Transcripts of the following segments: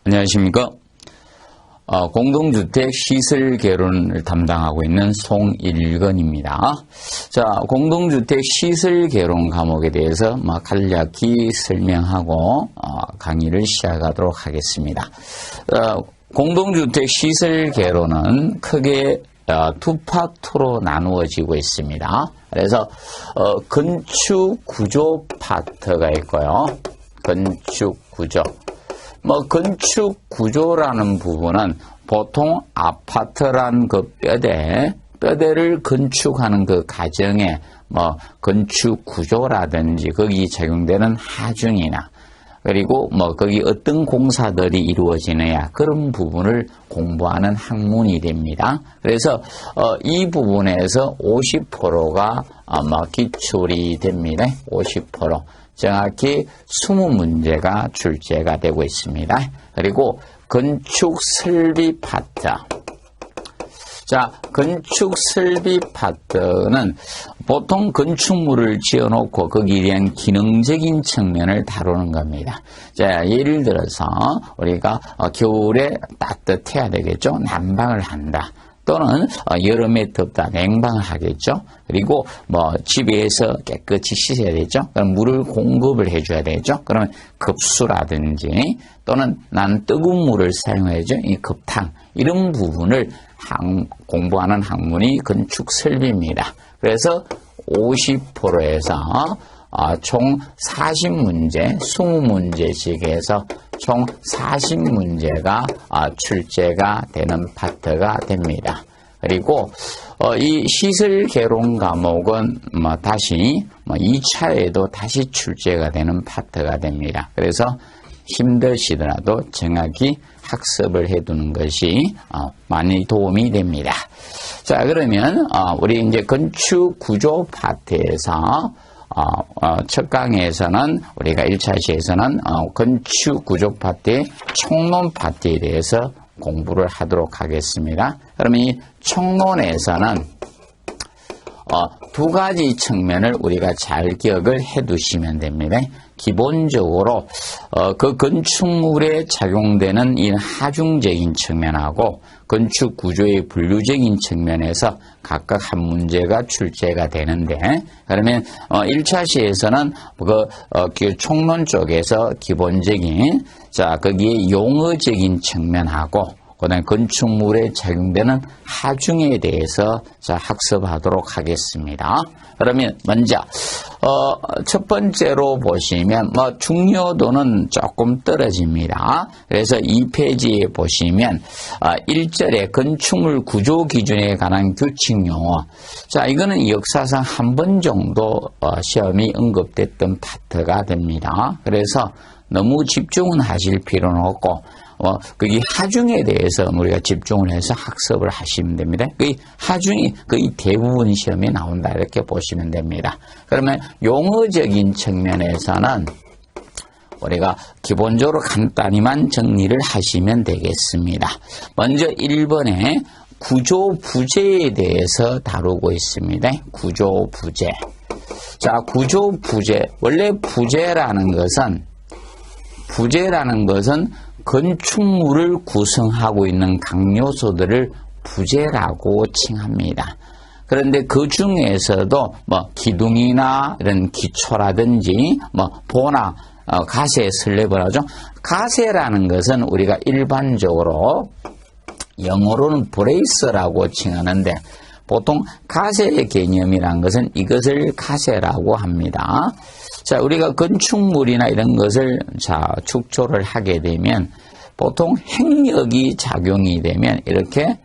안녕하십니까. 공동주택 시설 개론을 담당하고 있는 송일건입니다. 자, 공동주택 시설 개론 과목에 대해서 간략히 설명하고 강의를 시작하도록 하겠습니다. 공동주택 시설 개론은 크게 두 파트로 나누어지고 있습니다. 그래서 건축 구조 파트가 있고요. 건축 구조. 건축 구조라는 부분은 보통 아파트란 그 뼈대를 건축하는 그 과정에 건축 구조라든지 거기 적용되는 하중이나 그리고 거기 어떤 공사들이 이루어지느냐 그런 부분을 공부하는 학문이 됩니다. 그래서 이 부분에서 50%가 기출이 됩니다. 50%. 정확히 20문제가 출제가 되고 있습니다. 그리고 건축 설비 파트. 자, 건축 설비 파트는 보통 건축물을 지어놓고 거기에 대한 기능적인 측면을 다루는 겁니다. 자, 예를 들어서 우리가 겨울에 따뜻해야 되겠죠? 난방을 한다. 또는 여름에 덥다 냉방을 하겠죠. 그리고 집에서 깨끗이 씻어야 되죠. 그럼 물을 공급을 해줘야 되죠. 그러면 급수라든지 또는 난 뜨거운 물을 사용해야죠. 이 급탕 이런 부분을 공부하는 학문이 건축 설비입니다. 그래서 50%에서 총 40문제, 20문제씩 해서 총 40문제가 출제가 되는 파트가 됩니다. 그리고 이 시설 개론 과목은 다시 2차에도 다시 출제가 되는 파트가 됩니다. 그래서 힘드시더라도 정확히 학습을 해두는 것이 많이 도움이 됩니다. 자, 그러면 우리 이제 건축 구조 파트에서 첫 강의에서는 우리가 1차 시에서는 건축 구조 파트의 총론 파트에 대해서 공부를 하도록 하겠습니다. 그러면 이 총론에서는 두 가지 측면을 우리가 잘 기억을 해 두시면 됩니다. 기본적으로 그 건축물에 작용되는 이 하중적인 측면하고 건축 구조의 분류적인 측면에서 각각 한 문제가 출제가 되는데, 그러면 1차 시에서는 그 총론 쪽에서 기본적인 거기에 용어적인 측면하고 그다음에 건축물에 적용되는 하중에 대해서 학습하도록 하겠습니다. 그러면 먼저 첫 번째로 보시면 중요도는 조금 떨어집니다. 그래서 2페이지에 보시면 1절에 건축물 구조 기준에 관한 규칙 용어. 자, 이거는 역사상 한 번 정도 시험이 언급됐던 파트가 됩니다. 그래서 너무 집중은 하실 필요는 없고 거기 하중에 대해서 우리가 집중을 해서 학습을 하시면 됩니다. 그 하중이 거의 대부분 시험에 나온다 이렇게 보시면 됩니다. 그러면 용어적인 측면에서는 우리가 기본적으로 간단히만 정리를 하시면 되겠습니다. 먼저 1번에 구조 부재에 대해서 다루고 있습니다. 구조 부재. 자, 구조 부재. 원래 부재라는 것은 건축물을 구성하고 있는 각 요소들을 부재라고 칭합니다. 그런데 그 중에서도 기둥이나 이런 기초라든지 보나 가세 슬래브를 하죠. 가세라는 것은 우리가 일반적으로 영어로는 브레이스라고 칭하는데 보통 가세의 개념이란 것은 이것을 가세라고 합니다. 자, 우리가 건축물이나 이런 것을 축조를 하게 되면 보통 행력이 작용이 되면 이렇게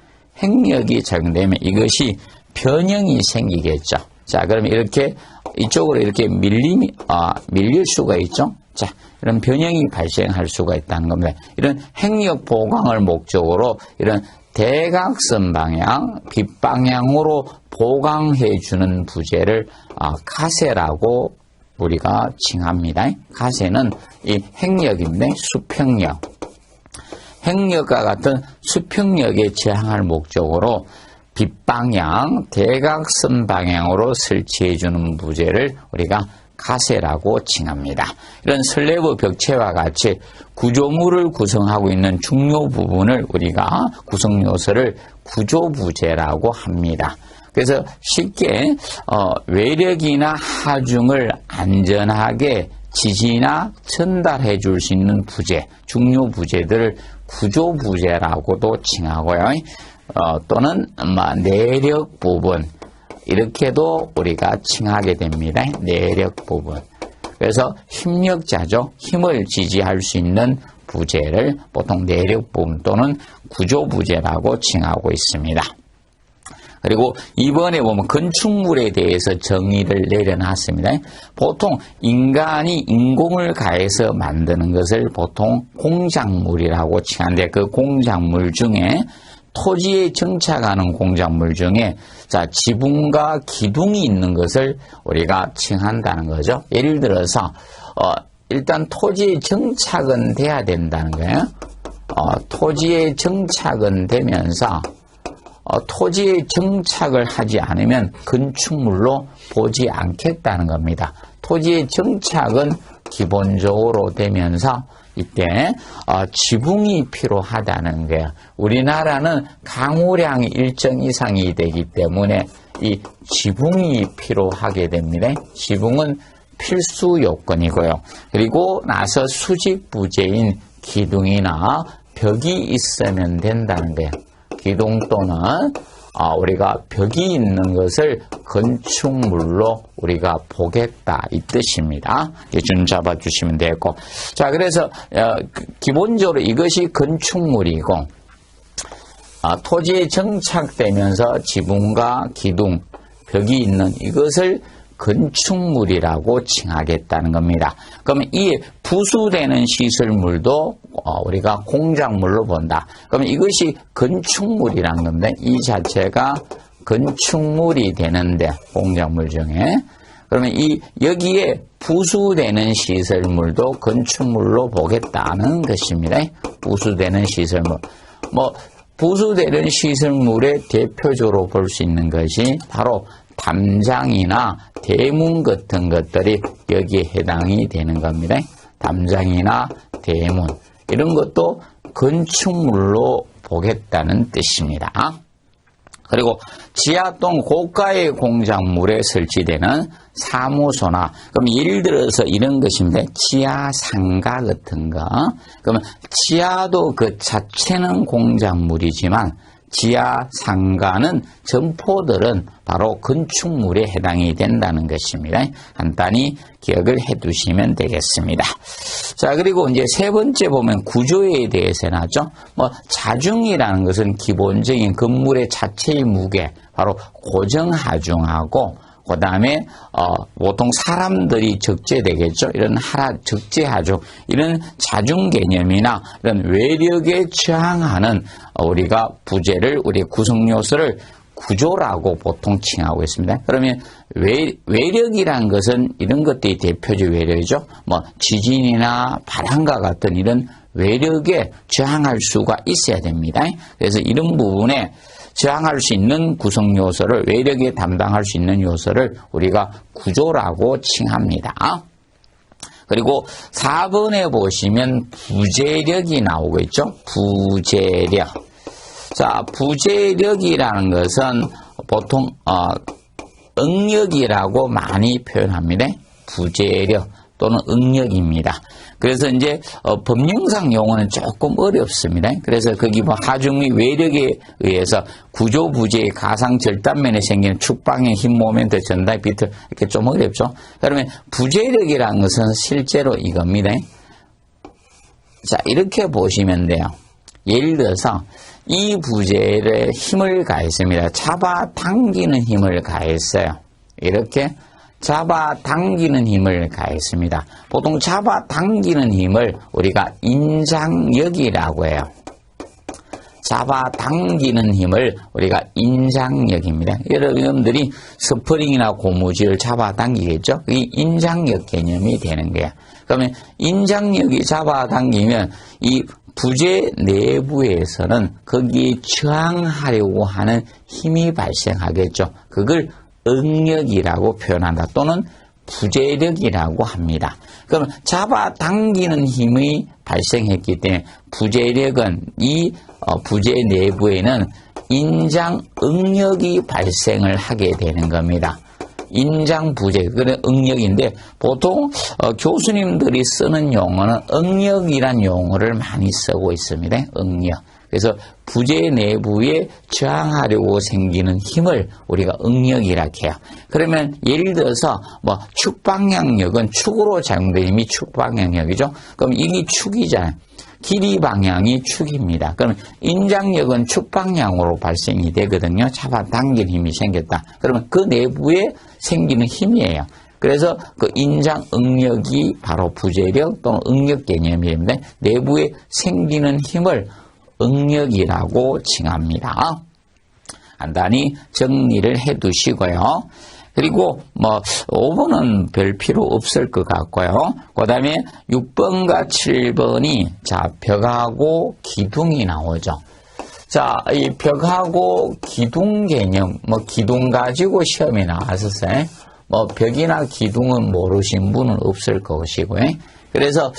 행력이 작용되면 이것이 변형이 생기겠죠. 자, 그러면 이렇게 이쪽으로 이렇게 밀릴 수가 있죠. 자, 이런 변형이 발생할 수가 있다는 겁니다. 이런 행력 보강을 목적으로 이런 대각선 방향, 빗방향으로 보강해 주는 부재를 가세라고 우리가 칭합니다. 가세는 이 행력입니다. 수평력. 행력과 같은 수평력에 저항할 목적으로 빗방향, 대각선 방향으로 설치해 주는 부재를 우리가 가세라고 칭합니다. 이런 슬래브 벽체와 같이 구조물을 구성하고 있는 중요 부분을 우리가 구성 요소를 구조부재라고 합니다. 그래서 쉽게 외력이나 하중을 안전하게 지지나 전달해 줄 수 있는 부재, 중요 부재들을 구조부재라고도 칭하고요. 또는 내력 부분 이렇게도 우리가 칭하게 됩니다. 내력 부분. 그래서 힘력자죠. 힘을 지지할 수 있는 부재를 보통 내력 부분 또는 구조부재라고 칭하고 있습니다. 그리고 이번에 보면 건축물에 대해서 정의를 내려놨습니다. 보통 인간이 인공을 가해서 만드는 것을 보통 공작물이라고 칭하는데 그 공작물 중에 토지에 정착하는 공작물 중에 지붕과 기둥이 있는 것을 우리가 칭한다는 거죠. 예를 들어서 일단 토지에 정착은 돼야 된다는 거예요. 토지에 정착은 되면서 토지에 정착을 하지 않으면 건축물로 보지 않겠다는 겁니다. 토지에 정착은 기본적으로 되면서 이때 지붕이 필요하다는 거예요. 우리나라는 강우량이 일정 이상이 되기 때문에 이 지붕이 필요하게 됩니다. 지붕은 필수 요건이고요. 그리고 나서 수직 부재인 기둥이나 벽이 있으면 된다는 거예요. 기둥 또는 우리가 벽이 있는 것을 건축물로 우리가 보겠다 이 뜻입니다. 좀 잡아주시면 되고, 자 그래서 기본적으로 이것이 건축물이고 토지에 정착되면서 지붕과 기둥, 벽이 있는 이것을 건축물이라고 칭하겠다는 겁니다. 그러면 이 부수되는 시설물도 우리가 공작물로 본다. 그러면 이것이 건축물이란 겁니다. 이 자체가 건축물이 되는데 공작물 중에 그러면 여기에 부수되는 시설물도 건축물로 보겠다는 것입니다. 부수되는 시설물. 부수되는 시설물의 대표적으로 볼 수 있는 것이 바로 담장이나 대문 같은 것들이 여기에 해당이 되는 겁니다. 담장이나 대문 이런 것도 건축물로 보겠다는 뜻입니다. 그리고 지하 또는 고가의 공작물에 설치되는 사무소나 그럼 예를 들어서 이런 것입니다. 지하 상가 같은 거. 그러면 지하도 그 자체는 공작물이지만 지하 상가는 점포들은 바로 건축물에 해당이 된다는 것입니다. 간단히 기억을 해 두시면 되겠습니다. 자, 그리고 이제 세 번째 보면 구조에 대해서 나죠. 자중이라는 것은 기본적인 건물의 자체의 무게, 바로 고정하중하고 그 다음에 보통 사람들이 적재되겠죠. 이런 적재하중, 이런 자중 개념이나 이런 외력에 저항하는 우리가 부재를, 우리 구성요소를 구조라고 보통 칭하고 있습니다. 그러면 외력이란 것은 이런 것들이 대표적 외력이죠. 지진이나 바람과 같은 이런 외력에 저항할 수가 있어야 됩니다. 그래서 이런 부분에 저항할 수 있는 구성 요소를, 외력에 담당할 수 있는 요소를 우리가 구조라고 칭합니다. 그리고 4번에 보시면 부재력이 나오고 있죠. 부재력. 자, 부재력이라는 것은 보통 응력이라고 많이 표현합니다. 부재력 또는 응력입니다. 그래서 이제 법령상 용어는 조금 어렵습니다. 그래서 거기 하중 및 외력에 의해서 구조 부재의 가상 절단면에 생기는 축방의 힘 모멘트 전달 비틀 이렇게 좀 어렵죠. 그러면 부재력이라는 것은 실제로 이겁니다. 자, 이렇게 보시면 돼요. 예를 들어서 이 부재에 힘을 가했습니다. 잡아당기는 힘을 가했어요. 이렇게 잡아당기는 힘을 가했습니다. 보통 잡아당기는 힘을 우리가 인장력이라고 해요. 잡아당기는 힘을 우리가 인장력입니다. 여러분들이 스프링이나 고무줄을 잡아당기겠죠? 이 인장력 개념이 되는 거예요. 그러면 인장력이 잡아당기면 이 부재 내부에서는 거기에 저항하려고 하는 힘이 발생하겠죠. 그걸 응력이라고 표현한다. 또는 부재력이라고 합니다. 그럼 잡아당기는 힘이 발생했기 때문에 부재력은 이 부재 내부에는 인장응력이 발생을 하게 되는 겁니다. 인장부재, 그래 응력인데 보통 교수님들이 쓰는 용어는 응력이란 용어를 많이 쓰고 있습니다. 응력. 그래서 부재 내부에 저항하려고 생기는 힘을 우리가 응력이라고 해요. 그러면 예를 들어서 뭐 축방향력은 축으로 작용되는 힘이 축방향력이죠. 그럼 이게 축이잖아요. 길이 방향이 축입니다. 그럼 인장력은 축방향으로 발생이 되거든요. 잡아당기는 힘이 생겼다. 그러면 그 내부에 생기는 힘이에요. 그래서 그 인장응력이 바로 부재력 또는 응력 개념입니다. 내부에 생기는 힘을 응력이라고 칭합니다. 간단히 정리를 해 두시고요. 그리고 5번은 별 필요 없을 것 같고요. 그 다음에 6번과 7번이 자, 벽하고 기둥이 나오죠. 자, 이 벽하고 기둥 개념, 기둥 가지고 시험에 나왔었어요. 벽이나 기둥은 모르신 분은 없을 것이고요. 그래서,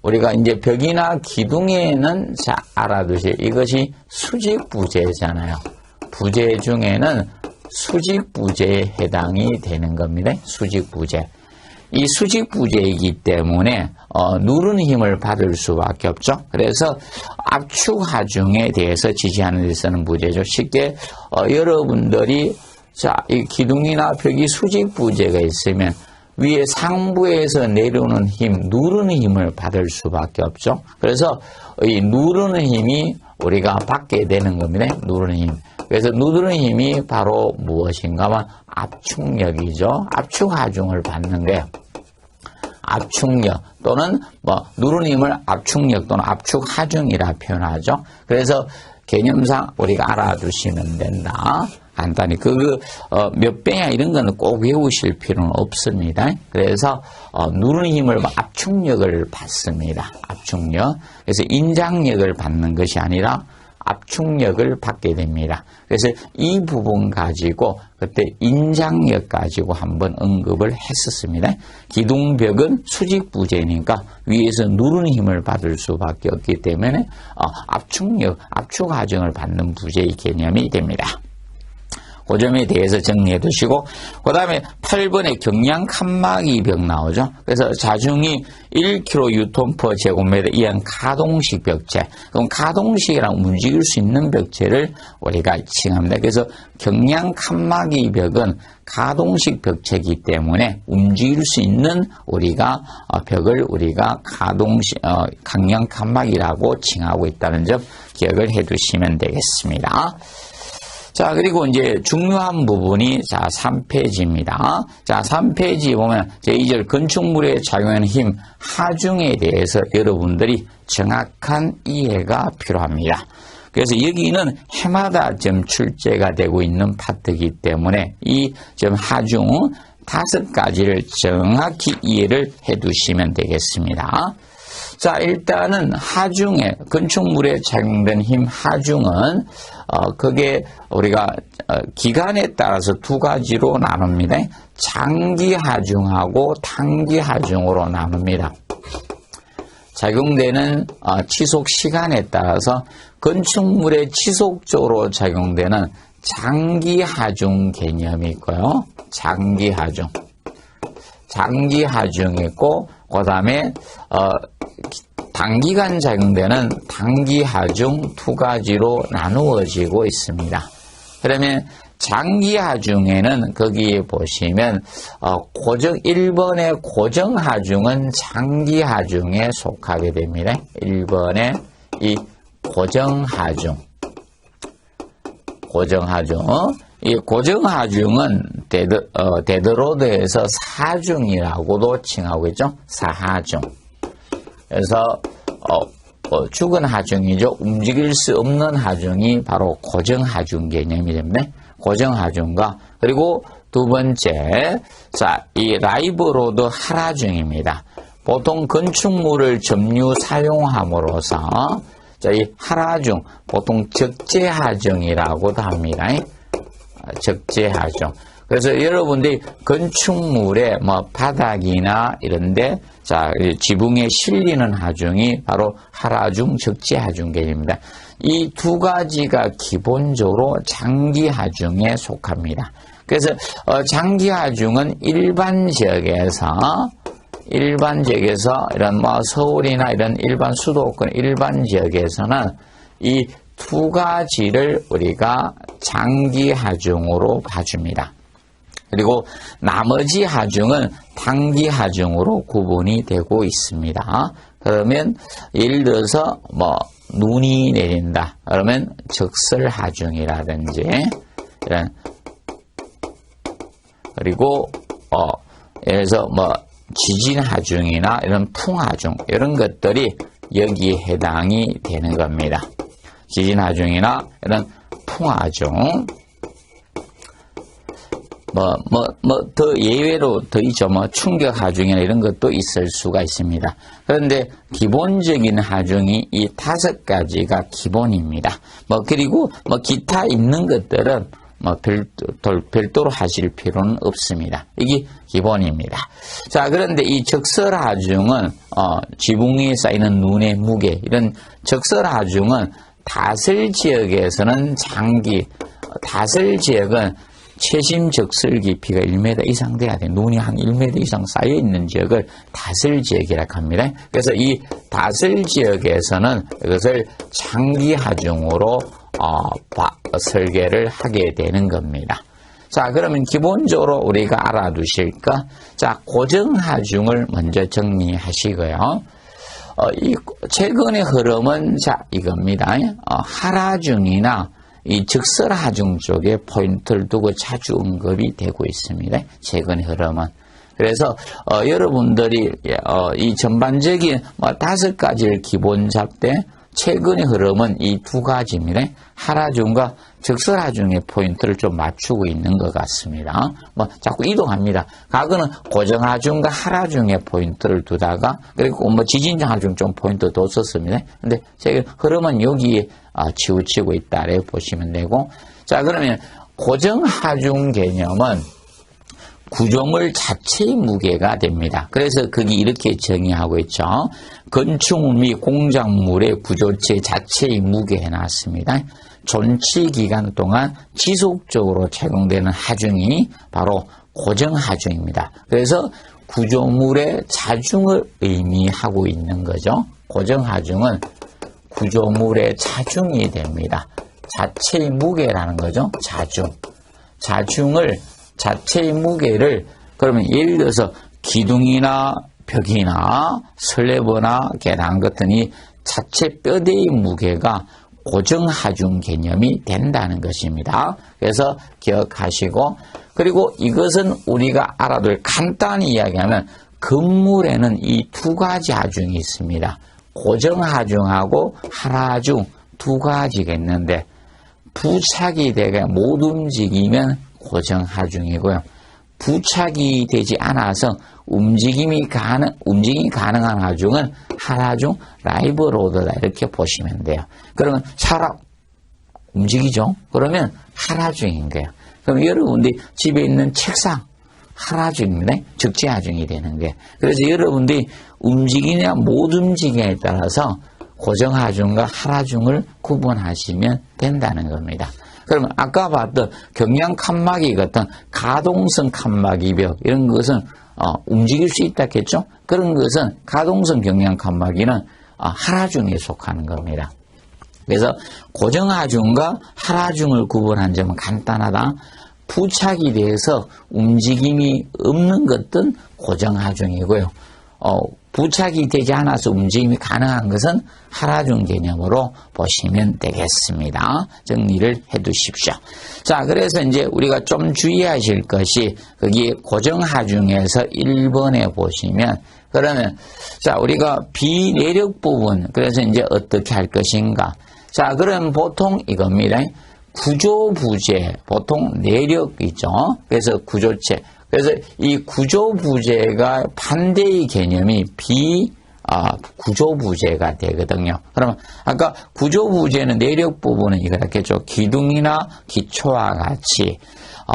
우리가 이제 벽이나 기둥에는 자, 알아두실 이것이 수직부재잖아요. 부재 중에는 수직부재에 해당이 되는 겁니다. 수직부재. 이 수직부재이기 때문에 누르는 힘을 받을 수밖에 없죠. 그래서 압축하중에 대해서 지시하는 데 쓰는 부재죠. 쉽게 여러분들이 자, 이 기둥이나 벽이 수직부재가 있으면 위에 상부에서 내려오는 힘, 누르는 힘을 받을 수밖에 없죠. 그래서 이 누르는 힘이 우리가 받게 되는 겁니다. 누르는 힘. 그래서 누르는 힘이 바로 무엇인가 하면 압축력이죠. 압축하중을 받는 거예요. 압축력 또는 누르는 힘을 압축력 또는 압축하중이라 표현하죠. 그래서 개념상 우리가 알아두시면 된다. 간단히 몇 배냐 이런 거는 꼭 외우실 필요는 없습니다. 그래서 누르는 힘을 압축력을 받습니다. 압축력. 그래서 인장력을 받는 것이 아니라 압축력을 받게 됩니다. 그래서 이 부분 가지고 그때 인장력 가지고 한번 언급을 했었습니다. 기둥벽은 수직부재니까 위에서 누르는 힘을 받을 수밖에 없기 때문에 압축력, 압축하중을 받는 부재의 개념이 됩니다. 그 점에 대해서 정리해 두시고, 그 다음에 8번에 경량 칸막이 벽 나오죠. 그래서 자중이 1kN/제곱미터 이한 가동식 벽체. 그럼 가동식이랑 움직일 수 있는 벽체를 우리가 칭합니다. 그래서 경량 칸막이 벽은 가동식 벽체이기 때문에 움직일 수 있는 벽을 우리가 경량 칸막이라고 칭하고 있다는 점 기억을 해 두시면 되겠습니다. 자, 그리고 이제 중요한 부분이 3페이지입니다. 자, 3페이지 보면 제2절 건축물에 작용하는 힘 하중에 대해서 여러분들이 정확한 이해가 필요합니다. 그래서 여기는 해마다 좀 출제가 되고 있는 파트이기 때문에 이 점 하중 5가지를 정확히 이해를 해 두시면 되겠습니다. 자, 일단은 하중에, 건축물에 작용된 힘 하중은, 그게 우리가, 기간에 따라서 2가지로 나눕니다. 장기 하중하고 단기 하중으로 나눕니다. 작용되는, 지속 시간에 따라서 건축물에 지속적으로 작용되는 장기 하중 개념이 있고요. 장기 하중. 장기 하중이 있고, 그 다음에, 단기간 작용되는 단기 하중 2가지로 나누어지고 있습니다. 그러면 장기 하중에는 거기에 보시면, 1번의 고정 하중은 장기 하중에 속하게 됩니다. 1번의 이 고정 하중. 이 고정 하중은 데드로드에서 사중이라고도 칭하고 있죠. 사하중. 그래서 죽은 하중이죠. 움직일 수 없는 하중이 바로 고정 하중 개념이 됩니다. 고정 하중과 그리고 두 번째, 자, 이 라이브 로드 하라중입니다. 보통 건축물을 점유 사용함으로써 자, 이 하라중 보통 적재하중이라고도 합니다. 적재하중. 그래서 여러분들이 건축물의 뭐 바닥이나 이런데 자 지붕에 실리는 하중이 바로 하라중, 적재하중 개념입니다. 이 두 가지가 기본적으로 장기하중에 속합니다. 그래서 장기하중은 일반 지역에서 이런 뭐 서울이나 이런 일반 수도권 일반 지역에서는 이 두 가지를 우리가 장기하중으로 봐줍니다. 그리고 나머지 하중은 단기하중으로 구분이 되고 있습니다. 그러면 예를 들어서 뭐 눈이 내린다. 그러면 적설하중이라든지 이런 그리고 예를 들어서 뭐 지진하중이나 이런 풍하중 이런 것들이 여기에 해당이 되는 겁니다. 지진하중이나 이런 풍하중 더 예외로 더 있죠. 뭐 충격하중이나 이런 것도 있을 수가 있습니다. 그런데 기본적인 하중이 이 5가지가 기본입니다. 그리고 기타 있는 것들은 별도로 하실 필요는 없습니다. 이게 기본입니다. 자, 그런데 이 적설하중은, 지붕 위에 쌓이는 눈의 무게, 이런 적설하중은 다슬 지역에서는 다슬 지역은 최심 적설 깊이가 1m 이상 돼야 돼요. 눈이 한 1m 이상 쌓여 있는 지역을 다슬 지역이라고 합니다. 그래서 이 다슬 지역에서는 이것을 장기하중으로 설계를 하게 되는 겁니다. 자, 그러면 기본적으로 우리가 알아두실 거, 자, 고정하중을 먼저 정리하시고요. 이 최근의 흐름은 자, 이겁니다. 하라중이나 이 적설하중 쪽에 포인트를 두고 자주 언급이 되고 있습니다. 최근의 흐름은. 그래서 여러분들이 이 전반적인 5가지를 기본 잡되 최근의 흐름은 이 2가지입니다. 하라중과 적설하중의 포인트를 좀 맞추고 있는 것 같습니다. 자꾸 이동합니다. 과거는 고정하중과 하라중의 포인트를 두다가 그리고 지진하중 좀 포인트 뒀었습니다. 근데 최근 흐름은 여기에 치우치고 있다 이렇게 보시면 되고, 자, 그러면 고정하중 개념은 구조물 자체의 무게가 됩니다. 그래서 거기 이렇게 정의하고 있죠. 건축물 및 공작물의 구조체 자체의 무게 해놨습니다. 존치 기간 동안 지속적으로 착용되는 하중이 바로 고정하중입니다. 그래서 구조물의 자중을 의미하고 있는 거죠. 고정하중은 구조물의 자중이 됩니다. 자체의 무게라는 거죠. 자중을 자체의 무게를 그러면 예를 들어서 기둥이나 벽이나 슬래브나 계단 같은 이 자체 뼈대의 무게가 고정하중 개념이 된다는 것입니다. 그래서 기억하시고, 그리고 이것은 우리가 알아둘, 간단히 이야기하면 건물에는 이 2가지 하중이 있습니다. 고정하중하고 하라중 2가지가 있는데 부착이 되게 못 움직이면 고정하중이고요. 부착이 되지 않아서 움직임이 가능한 하중은 하라중, 라이브 로드다 이렇게 보시면 돼요. 그러면 사람 움직이죠? 그러면 하라중인 거예요. 그럼 여러분들이 집에 있는 책상 하라중입니다. 적재하중이 되는 거예요. 그래서 여러분들이 움직이냐 못 움직이냐에 따라서 고정하중과 하라중을 구분하시면 된다는 겁니다. 그러면 아까 봤던 경량 칸막이 같은 가동성 칸막이 벽 이런 것은 움직일 수 있다겠죠? 그런 것은 가동성 경량 칸막이는 하라중에 속하는 겁니다. 그래서 고정하중과 하라중을 구분한 점은 간단하다. 부착이 돼서 움직임이 없는 것은 고정하중이고요. 부착이 되지 않아서 움직임이 가능한 것은 하라중 개념으로 보시면 되겠습니다. 정리를 해 두십시오. 자, 그래서 이제 우리가 좀 주의하실 것이 거기 고정하중에서 1번에 보시면 그러면 자, 우리가 비내력 부분 그래서 이제 어떻게 할 것인가. 자, 그럼 보통 이겁니다. 구조부재 보통 내력이죠. 그래서 구조체. 그래서 이 구조부재가 반대의 개념이 구조부재가 되거든요. 그러면 아까 구조부재는 내력 부분은 이거겠죠. 기둥이나 기초와 같이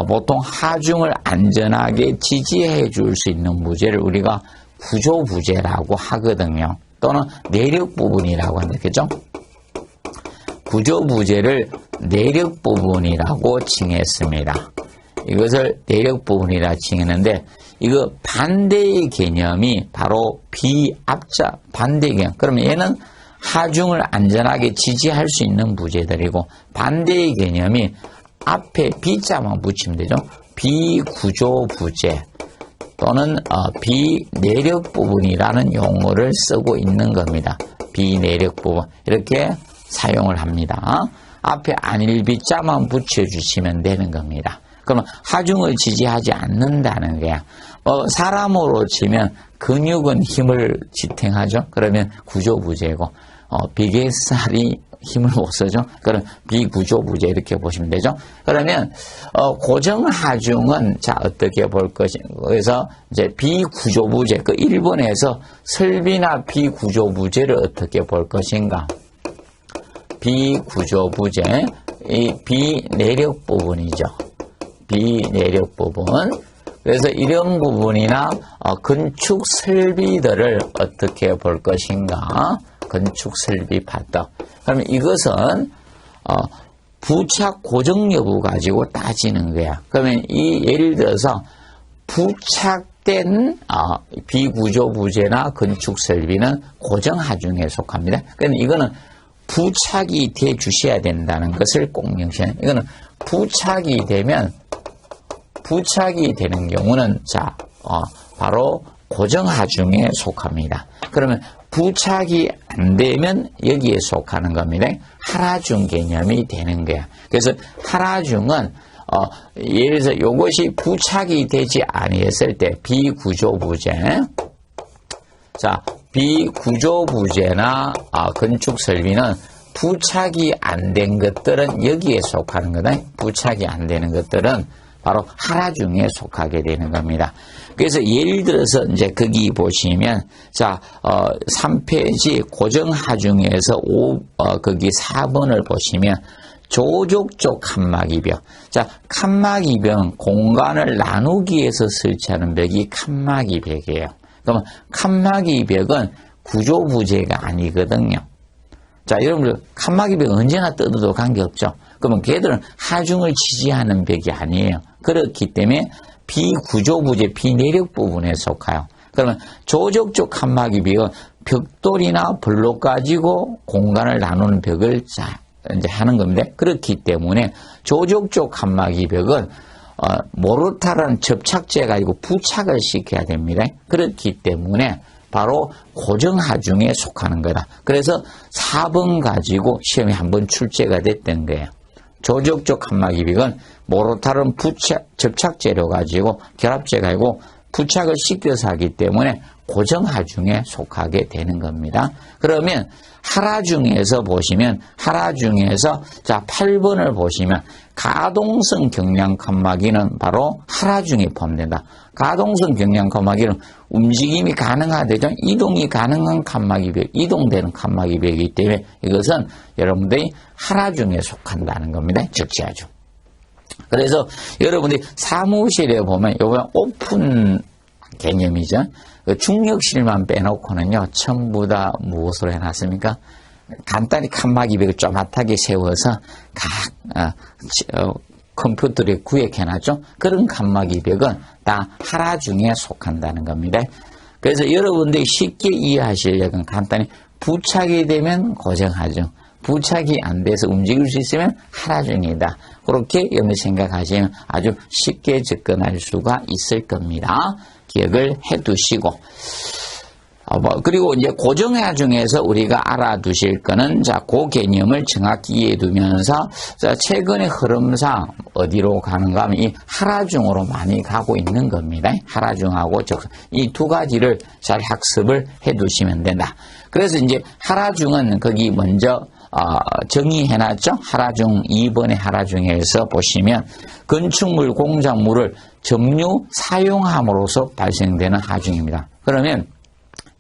보통 하중을 안전하게 지지해 줄 수 있는 부재를 우리가 구조부재라고 하거든요. 또는 내력 부분이라고 한다. 그죠? 구조부재를 내력 부분이라고 칭했습니다. 이것을 내력 부분이라 칭했는데 이거 반대의 개념이 바로 비압자 반대 개념. 그러면 얘는 하중을 안전하게 지지할 수 있는 부재들이고 반대의 개념이 앞에 비자만 붙이면 되죠. 비구조부재 또는 비내력 부분이라는 용어를 쓰고 있는 겁니다. 비내력 부분 이렇게 사용을 합니다. 앞에 안일비자만 붙여주시면 되는 겁니다. 그러면 하중을 지지하지 않는다는 거야. 사람으로 치면 근육은 힘을 지탱하죠. 그러면 구조부재고 비계살이 힘을 못 쓰죠. 그럼 비구조부재 이렇게 보시면 되죠. 그러면 고정하중은 자 어떻게 볼 것인가. 그래서 이제 비구조부재 그 1번에서 설비나 비구조부재를 어떻게 볼 것인가. 비구조부재 이 비내력 부분이죠. 비내력 부분. 그래서 이런 부분이나 건축 설비들을 어떻게 볼 것인가. 건축 설비 파트. 그러면 이것은 부착 고정 여부 가지고 따지는 거야. 그러면 이 예를 들어서 부착된 비구조 부재나 건축 설비는 고정 하중에 속합니다. 그러니까 이거는 부착이 돼 주셔야 된다는 것을 꼭 명시해요. 이거는 부착이 되면 부착이 되는 경우는 자 바로 고정 하중에 속합니다. 그러면 부착이 안 되면 여기에 속하는 겁니다. 하라중 개념이 되는 거야. 그래서 하라중은 예를 들어서 이것이 부착이 되지 아니했을 때 비구조부재 자 비구조부재나 건축 설비는 부착이 안 된 것들은 여기에 속하는 거다. 부착이 안 되는 것들은 바로 하라중에 속하게 되는 겁니다. 그래서 예를 들어서 이제 거기 보시면 자 3페이지 고정하중에서 거기 4번을 보시면 조족적 칸막이벽. 자 칸막이벽 공간을 나누기 위해서 설치하는 벽이 칸막이벽이에요. 그러면 칸막이벽은 구조부재가 아니거든요. 자 여러분들 칸막이벽 언제나 떠도 관계없죠. 그러면 걔들은 하중을 지지하는 벽이 아니에요. 그렇기 때문에 비구조부재, 비내력 부분에 속해요. 그러면 조적적 칸막이벽은 벽돌이나 블록 가지고 공간을 나누는 벽을 이제 하는 겁니다. 그렇기 때문에 조적적 칸막이벽은 모르타라는 접착제 가지고 부착을 시켜야 됩니다. 그렇기 때문에 바로 고정하중에 속하는 거다. 그래서 4번 가지고 시험에 한번 출제가 됐던 거예요. 조적적 칸막이벽은 모르타른 접착재료 가지고 결합재 가지고 부착을 시켜서 하기 때문에 고정하중에 속하게 되는 겁니다. 그러면 하라중에서 보시면 하라중에서 자 8번을 보시면 가동성 경량 칸막이는 바로 하라중에 포함된다. 가동성 경량 칸막이는 움직임이 가능하되죠. 이동이 가능한 칸막이벽, 이동되는 칸막이벽이기 때문에 이것은 여러분들이 하라중에 속한다는 겁니다. 적시하중. 그래서 여러분들이 사무실에 보면 이번 오픈 개념이죠. 중력실만 빼놓고는요, 전부 다 무엇으로 해놨습니까? 간단히 칸막이벽을 쪼mat하게 세워서 각 컴퓨터에 구획해놨죠. 그런 칸막이벽은 다 하라중에 속한다는 겁니다. 그래서 여러분들이 쉽게 이해하시려면 간단히 부착이 되면 고정하중, 부착이 안 돼서 움직일 수 있으면 하라중이다. 그렇게 여러분이 생각하시면 아주 쉽게 접근할 수가 있을 겁니다. 기억을 해두시고, 그리고 이제 고정하중에서 우리가 알아두실 거는 자, 그 개념을 정확히 이해해 두면서 자, 최근의 흐름상 어디로 가는가 하면 이 하라중으로 많이 가고 있는 겁니다. 하라중하고 이 두 가지를 잘 학습을 해 두시면 된다. 그래서 이제 하라중은 거기 먼저 정의해놨죠. 하라중 2번의 하라중에서 보시면 건축물, 공작물을 점유 사용함으로써 발생되는 하중입니다. 그러면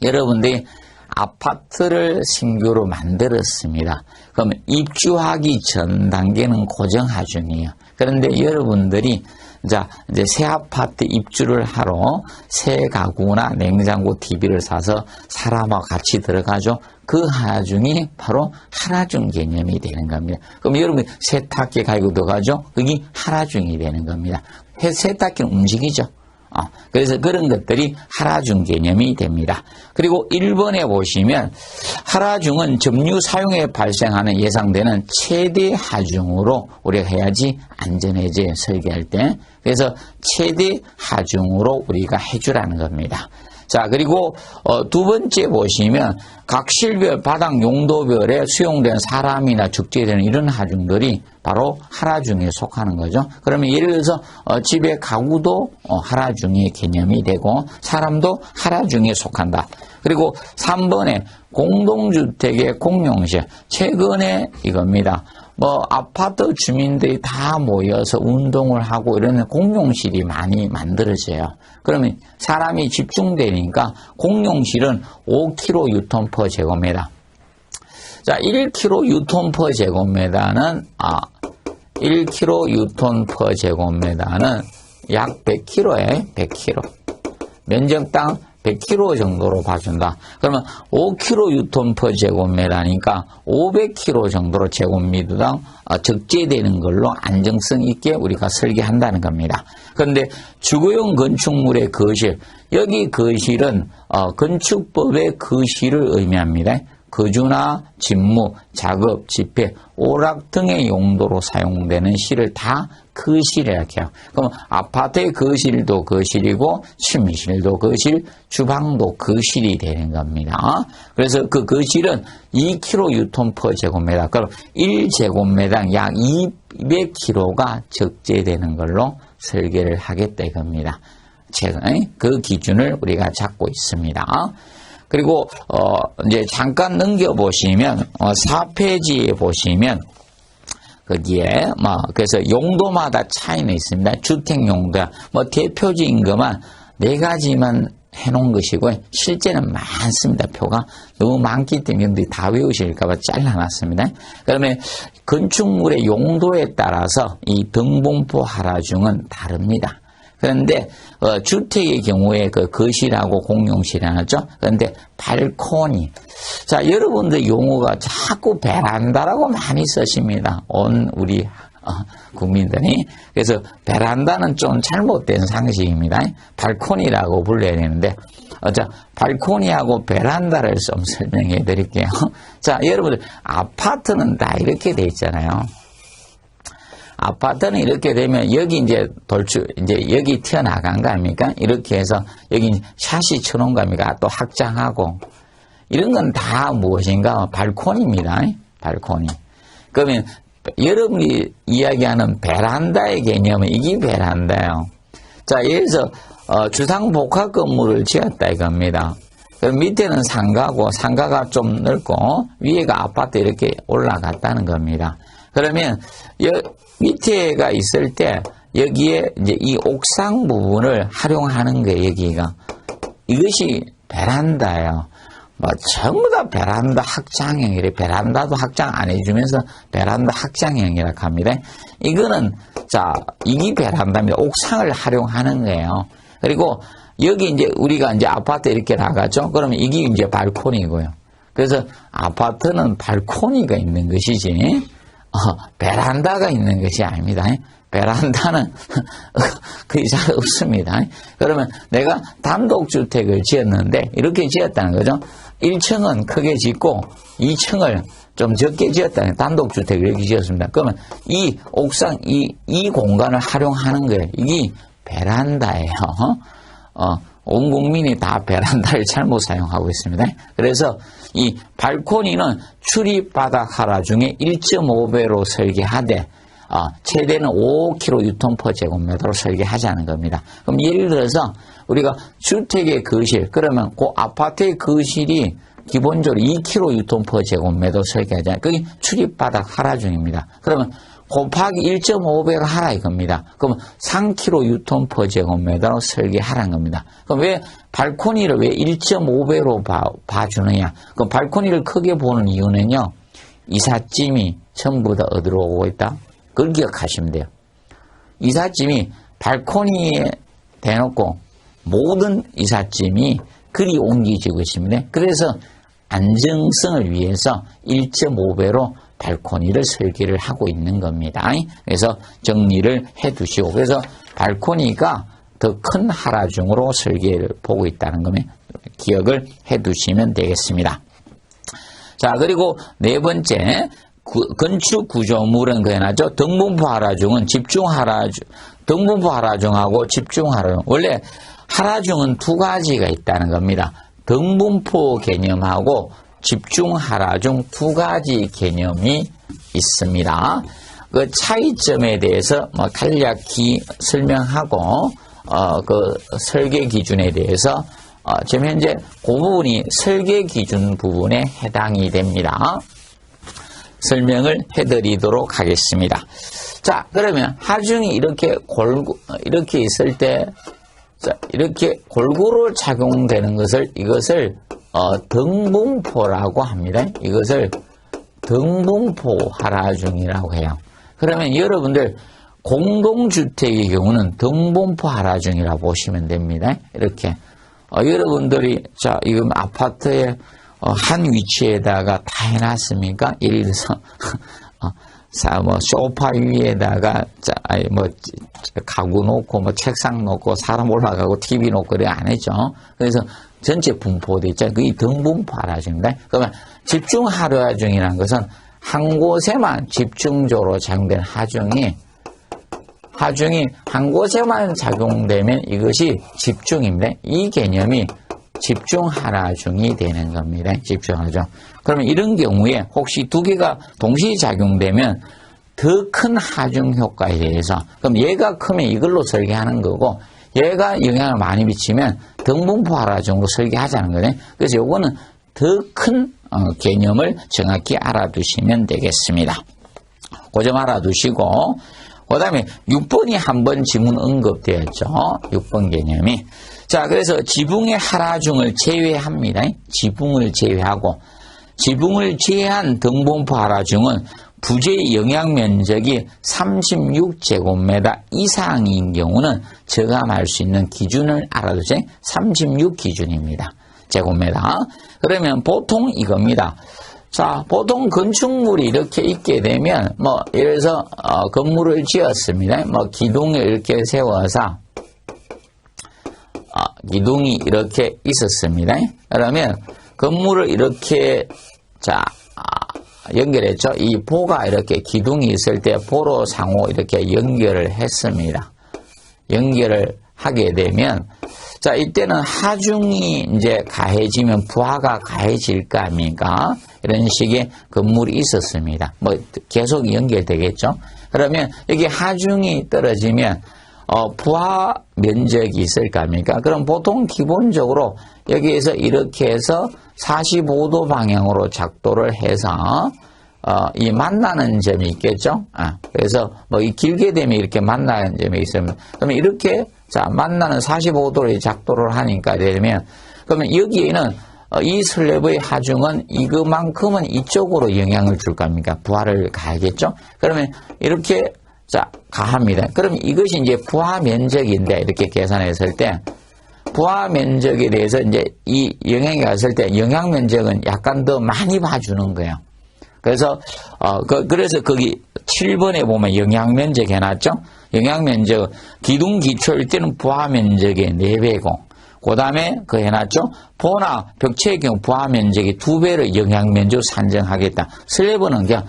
여러분들이 아파트를 신규로 만들었습니다. 그러면 입주하기 전 단계는 고정하중이에요. 그런데 여러분들이 자, 이제 새 아파트 입주를 하러 새 가구나 냉장고, TV를 사서 사람하고 같이 들어가죠. 그 하중이 바로 하라중 개념이 되는 겁니다. 그럼 여러분 세탁기 가지고 들어가죠. 그게 하라중이 되는 겁니다. 세탁기는 움직이죠. 그래서 그런 것들이 하라중 개념이 됩니다. 그리고 1번에 보시면 하라중은 점유 사용에 발생하는 예상되는 최대 하중으로 우리가 해야지 안전해져 설계할 때. 그래서 최대 하중으로 우리가 해주라는 겁니다. 자, 그리고 두 번째 보시면 각 실별 바닥 용도별에 수용된 사람이나 적재되는 이런 하중들이 바로 하라중에 속하는 거죠. 그러면 예를 들어서 집의 가구도 하라중의 개념이 되고 사람도 하라중에 속한다. 그리고 3번에 공동주택의 공용실. 최근에 이겁니다. 아파트 주민들이 다 모여서 운동을 하고 이런 공용실이 많이 만들어져요. 그러면 사람이 집중되니까 공용실은 5kg 유톤 per 제곱미터. 자, 1kg 유톤 per 제곱미터는 1kg 유톤 per 제곱미터는 약 100kg에 100kg. 면적당 100kg 정도로 봐준다. 그러면 5kg 유톤 per 제곱미터니까 500kg 정도로 제곱미터당 적재되는 걸로 안정성 있게 우리가 설계한다는 겁니다. 그런데 주거용 건축물의 거실, 여기 거실은 건축법의 거실을 의미합니다. 거주나 집무, 작업, 집회, 오락 등의 용도로 사용되는 실을 다 거실이라고 해요. 그럼 아파트의 거실도 거실이고 침실도 거실, 주방도 거실이 되는 겁니다. 그래서 그 거실은 2kg 유톤 per 제곱미터, 그럼 1제곱미터당 약 200kg가 적재되는 걸로 설계를 하겠다 이겁니다. 그 기준을 우리가 잡고 있습니다. 그리고 이제 잠깐 넘겨보시면 4페이지에 보시면 거기에 그래서 용도마다 차이는 있습니다. 주택 용도 대표적인 것만 4가지만 해놓은 것이고요. 실제는 많습니다. 표가 너무 많기 때문에 여러분들이 다 외우실까봐 잘라놨습니다. 그러면 건축물의 용도에 따라서 이 등분포 하라중은 다릅니다. 그런데 주택의 경우에 그 거실하고 공용실이 하나죠. 그런데 발코니. 자, 여러분들 용어가 자꾸 베란다라고 많이 쓰십니다. 온 우리 국민들이. 그래서 베란다는 좀 잘못된 상식입니다. 발코니라고 불러야 되는데 자, 발코니하고 베란다를 좀 설명해 드릴게요. 자, 여러분들 아파트는 다 이렇게 돼 있잖아요. 아파트는 이렇게 되면 여기 이제 여기 튀어나간 거 아닙니까? 이렇게 해서 여기 샷이 쳐놓은 거 아닙니까? 또 확장하고. 이런 건 다 무엇인가? 발코니입니다. 발코니. 그러면 여러분이 이야기하는 베란다의 개념은 이게 베란다예요. 자, 예를 들어서 주상복합 건물을 지었다 이겁니다. 그럼 밑에는 상가고 상가가 좀 넓고 위에가 아파트 이렇게 올라갔다는 겁니다. 그러면 밑에가 있을 때 여기에 이제 이 옥상 부분을 활용하는 거예요. 여기가 이것이 베란다예요. 전부 다 베란다 확장형이래. 베란다도 확장 안 해주면서 베란다 확장형이라고 합니다. 이거는 이게 베란다입니다. 옥상을 활용하는 거예요. 그리고 여기 이제 우리가 이제 아파트 이렇게 나가죠. 그러면 이게 이제 발코니고요. 그래서 아파트는 발코니가 있는 것이지. 베란다가 있는 것이 아닙니다. 베란다는 거의 잘 없습니다. 그러면 내가 단독주택을 지었는데 이렇게 지었다는 거죠. 1층은 크게 짓고 2층을 좀 적게 지었다는 단독주택을 이렇게 지었습니다. 그러면 이 옥상, 이 공간을 활용하는 거예요. 이게 베란다예요. 온 국민이 다 베란다를 잘못 사용하고 있습니다. 그래서 이 발코니는 출입바닥 하라중에 1.5배로 설계하되 최대는 5kg 유톤 per 제곱미터로 설계하자는 겁니다. 그럼 예를 들어서 우리가 주택의 거실, 그러면 그 아파트의 거실이 기본적으로 2kg 유톤 per 제곱미터 설계하잖아요. 그게 출입바닥 하라중입니다. 그러면 곱하기 1.5배로 하라 이겁니다. 그럼 3kg 유톤 per 제곱미터로 설계하라는 겁니다. 그럼 왜 발코니를 왜 1.5배로 봐주느냐? 그럼 발코니를 크게 보는 이유는요. 이삿짐이 전부 다 어디로 오고 있다? 그걸 기억하시면 돼요. 이삿짐이 발코니에 대놓고 모든 이삿짐이 그리 옮기지고 있습니다. 그래서 안정성을 위해서 1.5배로 발코니를 설계를 하고 있는 겁니다. 그래서 정리를 해 두시고, 그래서 발코니가 더 큰 하라중으로 설계를 보고 있다는 것을 기억을 해 두시면 되겠습니다. 자, 그리고 네 번째, 건축 구조물은 그나죠. 등분포 하라중은 집중 하라중, 등분포 하라중하고 집중 하라중. 원래 하라중은 두 가지가 있다는 겁니다. 등분포 개념하고 집중 하라중 두 가지 개념이 있습니다. 그 차이점에 대해서 간략히 설명하고 그 설계 기준에 대해서 지금 현재 그 부분이 설계 기준 부분에 해당이 됩니다. 설명을 해드리도록 하겠습니다. 자, 그러면 하중이 이렇게 이렇게 있을 때, 자, 이렇게 골고루 작용되는 이것을 등분포라고 합니다. 이것을 등분포 하라중이라고 해요. 그러면 여러분들 공동주택의 경우는 등분포 하라중이라고 보시면 됩니다. 이렇게 여러분들이 자, 이건 아파트에 한 위치에다가 다 해놨습니까? 예를 들어서 소파 위에다가 가구 놓고 책상 놓고 사람 올라가고 TV 놓고 그래 안 했죠. 그래서 전체 분포도 있잖아요. 그게 등분포 하라중입니다. 그러면 집중 하라중이라는 것은 한 곳에만 집중적으로 작용된 하중이 한 곳에만 작용되면 이것이 집중입니다. 이 개념이 집중 하라중이 되는 겁니다. 집중 하라중. 그러면 이런 경우에 혹시 두 개가 동시에 작용되면 더 큰 하중 효과에 대해서, 그럼 얘가 크면 이걸로 설계하는 거고 얘가 영향을 많이 미치면 등분포 하라중으로 설계하자는 거네. 그래서 요거는 더 큰 개념을 정확히 알아두시면 되겠습니다. 그 점 알아두시고, 그 다음에 6번이 한번 지문 언급되었죠. 6번 개념이. 자, 그래서 지붕의 하라중을 제외합니다. 지붕을 제외하고, 지붕을 제외한 등분포 하라중은 부재의 영향 면적이 36제곱미터 이상인 경우는 저감할 수 있는 기준을 알아두세요. 36 기준입니다. 제곱미터. 그러면 보통 이겁니다. 자, 보통 건축물이 이렇게 있게 되면, 예를 들어서, 건물을 지었습니다. 기둥을 이렇게 세워서, 기둥이 이렇게 있었습니다. 그러면, 건물을 이렇게, 연결했죠. 이 보가 이렇게 기둥이 있을 때 보로 상호 이렇게 연결을 했습니다. 연결을 하게 되면, 자, 이때는 하중이 이제 가해지면 부하가 가해질 거 아닙니까? 이런 식의 건물이 있었습니다. 계속 연결되겠죠? 그러면 여기 하중이 떨어지면, 부하 면적이 있을 거 아닙니까? 그럼 보통 기본적으로 여기에서 이렇게 해서 45도 방향으로 작도를 해서, 이 만나는 점이 있겠죠? 그래서 이 길게 되면 이렇게 만나는 점이 있으면, 그러면 이렇게 만나는 45도로 작도를 하니까 되면, 그러면 여기에는 이 슬랩의 하중은 이것만큼은 이쪽으로 영향을 줄 겁니까? 부하를 가하겠죠? 그러면 이렇게 가합니다. 그럼 이것이 이제 부하 면적인데, 이렇게 계산했을 때, 부하 면적에 대해서 이제 이 영향이 갔을 때 영향 면적은 약간 더 많이 봐주는 거예요. 그래서, 그래서 거기 7번에 보면 영향 면적 해놨죠? 영향 면적, 기둥 기초일 때는 부하 면적의 4배고, 그 다음에 해놨죠? 보나 벽체의 경우 부하 면적이 2배로 영향 면적 산정하겠다. 슬래브는 그냥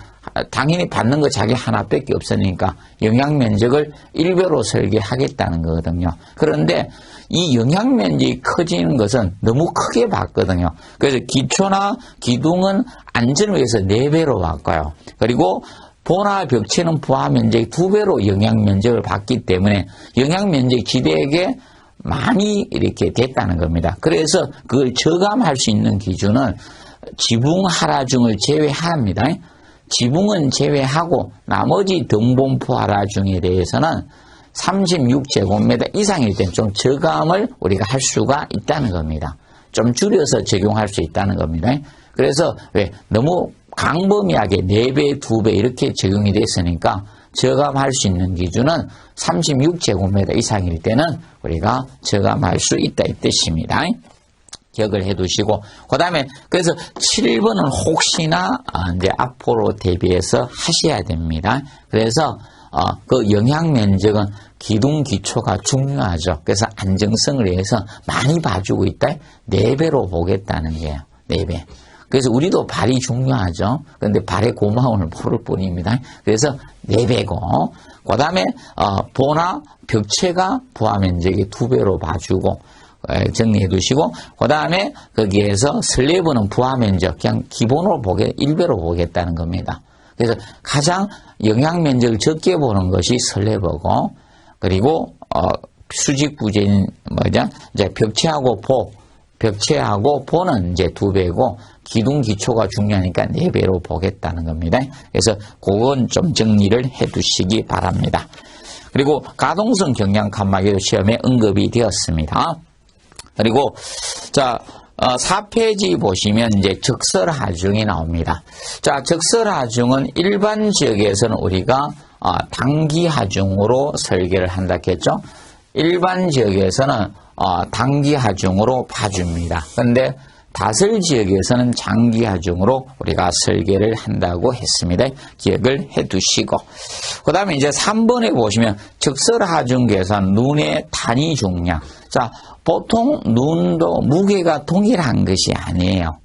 당연히 받는 거 자기 하나밖에 없으니까 영향 면적을 1배로 설계하겠다는 거거든요. 그런데 이 영향 면적이 커지는 것은 너무 크게 봤거든요. 그래서 기초나 기둥은 안전을 위해서 4배로 바꿔요. 그리고 보나 벽체는 부하 면적이 2배로 영향 면적을 받기 때문에 영향 면적이 지대에게 많이 이렇게 됐다는 겁니다. 그래서 그걸 저감할 수 있는 기준은 지붕 하라중을 제외합니다. 지붕은 제외하고 나머지 등분포 하라중에 대해서는 36제곱미터 이상일 때는 좀 저감을 우리가 할 수가 있다는 겁니다. 좀 줄여서 적용할 수 있다는 겁니다. 그래서 너무 광범위하게 4배, 2배 이렇게 적용이 됐으니까 저감할 수 있는 기준은 36제곱미터 이상일 때는 우리가 저감할 수 있다 이 뜻입니다. 기억을 해 두시고, 그 다음에, 그래서 7번은 혹시나, 이제 앞으로 대비해서 하셔야 됩니다. 그래서, 그 영향 면적은 기둥 기초가 중요하죠. 그래서 안정성을 위해서 많이 봐주고 있다. 4배로 보겠다는 거예요. 4배. 그래서 우리도 발이 중요하죠. 그런데 발의 고마움을 모를 뿐입니다. 그래서 4배고, 그 다음에, 보나 벽체가 부하 면적이 2배로 봐주고, 정리해 두시고, 그 다음에 거기에서 슬래브는 부하 면적, 그냥 기본으로 1배로 보겠다는 겁니다. 그래서 가장 영향 면적을 적게 보는 것이 슬래브고, 그리고, 수직 부재인, 이제 벽체하고 보는 이제 2배고, 기둥 기초가 중요하니까 4배로 보겠다는 겁니다. 그래서 그건 좀 정리를 해 두시기 바랍니다. 그리고 가동성 경량 칸막이도 시험에 언급이 되었습니다. 그리고, 자, 4페이지 보시면 이제 적설하중이 나옵니다. 자, 적설하중은 일반 지역에서는 우리가 단기하중으로 설계를 한다 했죠. 일반 지역에서는 단기하중으로 봐줍니다. 그런데 다설 지역에서는 장기하중으로 우리가 설계를 한다고 했습니다. 기억을 해 두시고. 그 다음에 이제 3번에 보시면 적설하중 계산, 눈의 단위 중량. 자, 보통 눈도 무게가 동일한 것이 아니에요.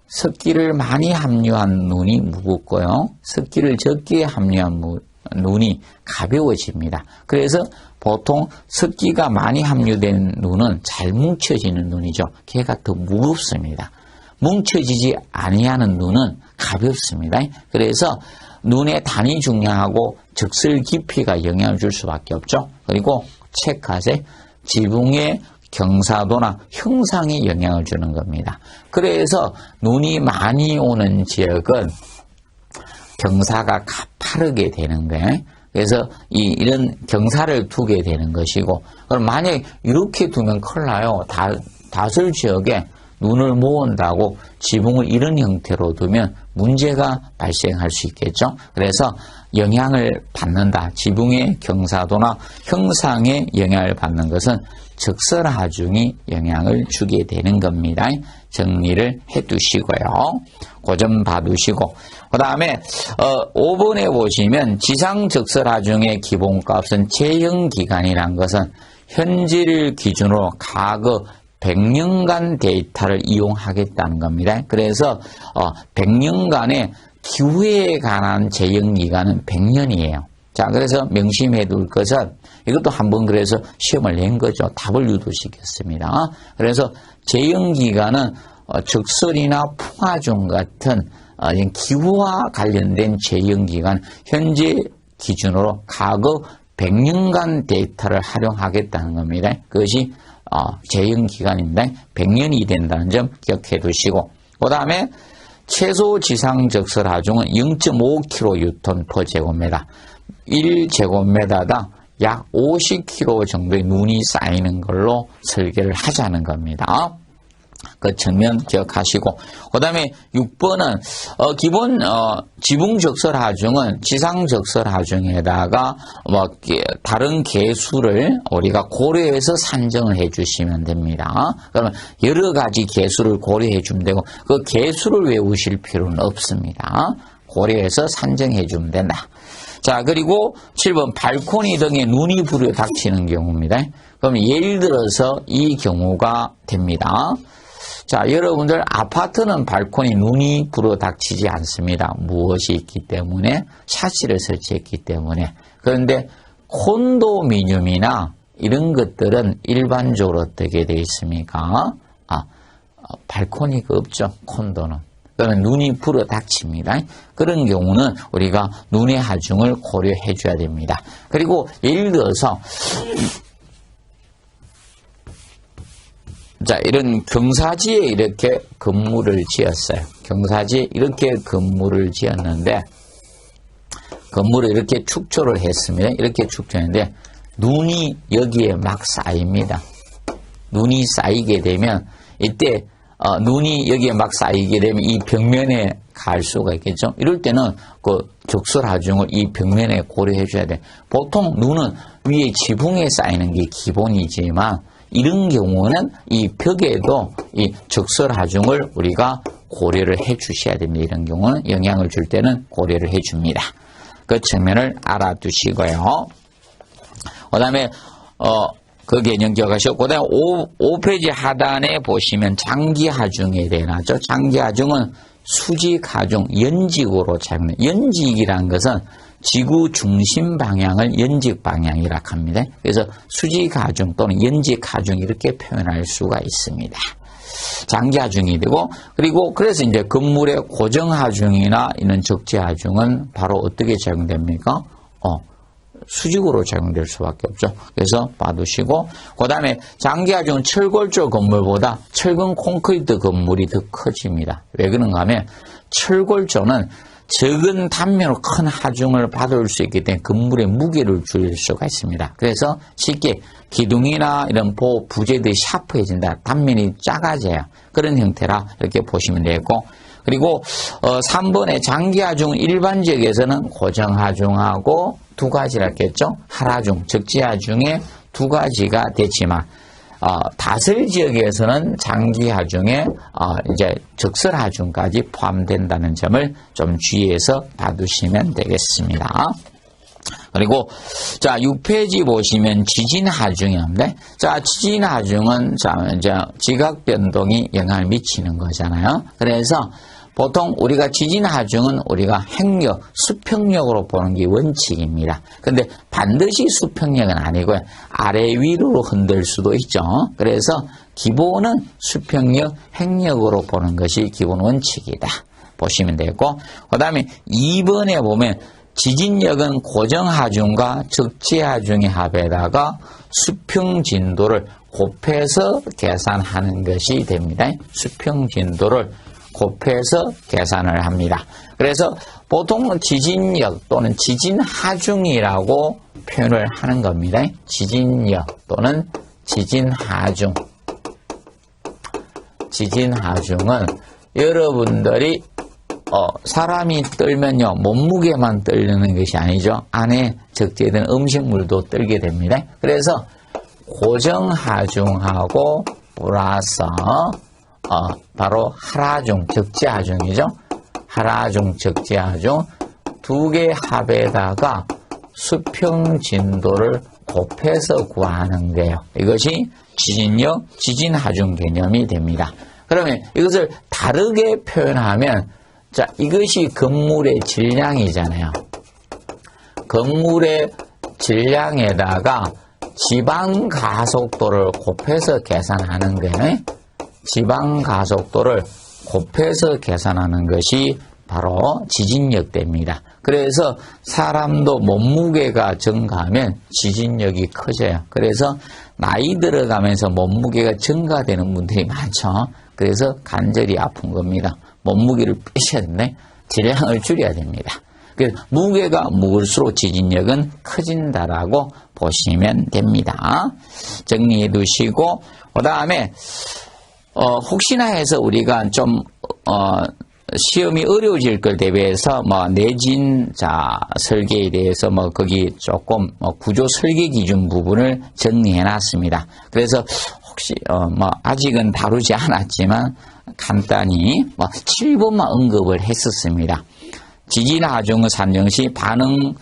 습기를 많이 함유한 눈이 무겁고요. 습기를 적게 함유한 눈이 가벼워집니다. 그래서 보통 습기가 많이 함유된 눈은 잘 뭉쳐지는 눈이죠. 걔가 더 무겁습니다. 뭉쳐지지 아니하는 눈은 가볍습니다. 그래서 눈의 단위 중량하고 적설 깊이가 영향을 줄 수밖에 없죠. 그리고 체크하세요. 지붕의 경사도나 형상이 영향을 주는 겁니다. 그래서 눈이 많이 오는 지역은 경사가 가파르게 되는 거예요. 그래서 이런 경사를 두게 되는 것이고, 그럼 만약에 이렇게 두면 큰일 나요. 다설 지역에 눈을 모은다고 지붕을 이런 형태로 두면 문제가 발생할 수 있겠죠. 그래서 영향을 받는다. 지붕의 경사도나 형상에 영향을 받는 것은 적설하중이 영향을 주게 되는 겁니다. 정리를 해 두시고요. 그 점 봐두시고, 그 다음에 5번에 보시면 지상적설하중의 기본값은 재형기간이라는 것은 현재를 기준으로 과거 100년간 데이터를 이용하겠다는 겁니다. 그래서 100년간의 기후에 관한 재형기간은 100년이에요. 자, 그래서 명심해 둘 것은 이것도 한번 그래서 시험을 낸 거죠. 답을 유도시켰습니다. 그래서 재형기간은 적설이나 풍화중 같은 기후와 관련된 재형기간, 현재 기준으로 과거 100년간 데이터를 활용하겠다는 겁니다. 그것이 재형기간입니다. 100년이 된다는 점 기억해 두시고, 그 다음에 최소 지상적설하중은 0.5kN/제곱미터, 1제곱미터당 약 50kg 정도의 눈이 쌓이는 걸로 설계를 하자는 겁니다. 그 측면 기억하시고, 그 다음에 6번은 기본 지붕적설하중은 지상적설하중에다가 다른 개수를 우리가 고려해서 산정을 해주시면 됩니다. 그러면 여러 가지 개수를 고려해 주면 되고, 그 개수를 외우실 필요는 없습니다. 고려해서 산정해 주면 된다. 자, 그리고 7번 발코니 등에 눈이 불어 닥치는 경우입니다. 그럼 예를 들어서 이 경우가 됩니다. 자, 여러분들 아파트는 발코니 눈이 불어 닥치지 않습니다. 무엇이 있기 때문에? 샤시를 설치했기 때문에. 그런데 콘도미늄이나 이런 것들은 일반적으로 어떻게 되어 있습니까? 발코니가 없죠. 콘도는. 그러면 눈이 불어 닥칩니다. 그런 경우는 우리가 눈의 하중을 고려해 줘야 됩니다. 그리고 예를 들어서 자, 이런 경사지에 이렇게 건물을 지었어요. 경사지에 이렇게 건물을 지었는데, 건물을 이렇게 축조를 했습니다. 이렇게 축조했는데, 눈이 여기에 막 쌓입니다. 눈이 쌓이게 되면, 이때, 눈이 여기에 막 쌓이게 되면 이 벽면에 갈 수가 있겠죠. 이럴 때는 그 적설하중을 이 벽면에 고려해 줘야 돼. 보통 눈은 위에 지붕에 쌓이는 게 기본이지만 이런 경우는 이 벽에도 이 적설하중을 우리가 고려를 해 주셔야 됩니다. 이런 경우는 영향을 줄 때는 고려를 해 줍니다. 그 측면을 알아두시고요. 그 다음에 그 개념 기억하시고, 그 다음에 5페이지 하단에 보시면 장기하중에 대해 나왔죠. 장기하중은 수직하중, 연직으로 작용해요. 연직이라는 것은 지구 중심 방향을 연직 방향이라 합니다. 그래서 수직하중 또는 연직하중 이렇게 표현할 수가 있습니다. 장기하중이 되고, 그리고 그래서 이제 건물의 고정하중이나 이런 적재하중은 바로 어떻게 작용됩니까? 수직으로 작용될 수밖에 없죠. 그래서 봐두시고, 그 다음에 장기하중은 철골조 건물보다 철근 콘크리트 건물이 더 커집니다. 왜 그런가 하면 철골조는 적은 단면으로 큰 하중을 받을 수 있기 때문에 건물의 무게를 줄일 수가 있습니다. 그래서 쉽게 기둥이나 이런 부재들이 샤프해진다. 단면이 작아져요. 그런 형태라 이렇게 보시면 되고, 그리고 3번의 장기하중 일반지역에서는 고정하중하고 두 가지라 했겠죠. 하하중, 적재하중에 두 가지가 됐지만 다설 지역에서는 장기하중에 이제 적설하중까지 포함된다는 점을 좀 주의해서 봐두시면 되겠습니다. 그리고 자 6페이지 보시면 지진하중이었는데, 자 지진하중은 이제 지각 변동이 영향을 미치는 거잖아요. 그래서 보통 우리가 지진하중은 우리가 행력, 수평력으로 보는 게 원칙입니다. 근데 반드시 수평력은 아니고요. 아래 위로 흔들 수도 있죠. 그래서 기본은 수평력, 행력으로 보는 것이 기본 원칙이다. 보시면 되고, 그 다음에 2번에 보면 지진력은 고정하중과 적재하중의 합에다가 수평 진도를 곱해서 계산하는 것이 됩니다. 수평 진도를 곱해서 계산을 합니다. 그래서 보통 지진력 또는 지진하중이라고 표현을 하는 겁니다. 지진력 또는 지진하중. 지진하중은 여러분들이 사람이 떨면요, 몸무게만 떨리는 것이 아니죠. 안에 적재된 음식물도 떨게 됩니다. 그래서 고정하중하고 플러스 바로 하하중, 적재하중이죠. 하하중, 적재하중 두 개 합에다가 수평 진도를 곱해서 구하는 거예요. 이것이 지진력, 지진하중 개념이 됩니다. 그러면 이것을 다르게 표현하면, 자, 이것이 건물의 질량이잖아요. 건물의 질량에다가 지방 가속도를 곱해서 계산하는 거예요. 지방 가속도를 곱해서 계산하는 것이 바로 지진력대입니다. 그래서 사람도 몸무게가 증가하면 지진력이 커져요. 그래서 나이 들어가면서 몸무게가 증가되는 분들이 많죠. 그래서 관절이 아픈 겁니다. 몸무게를 빼셔야 되는데 질량을 줄여야 됩니다. 그래서 무게가 무거울수록 지진력은 커진다라고 보시면 됩니다. 정리해 두시고, 그 다음에 혹시나 해서 우리가 좀 시험이 어려워질 걸 대비해서 내진 설계에 대해서 거기 조금 구조 설계 기준 부분을 정리해 놨습니다. 그래서 혹시 아직은 다루지 않았지만 간단히 7번만 언급을 했었습니다. 지진하중의 산정 시 반응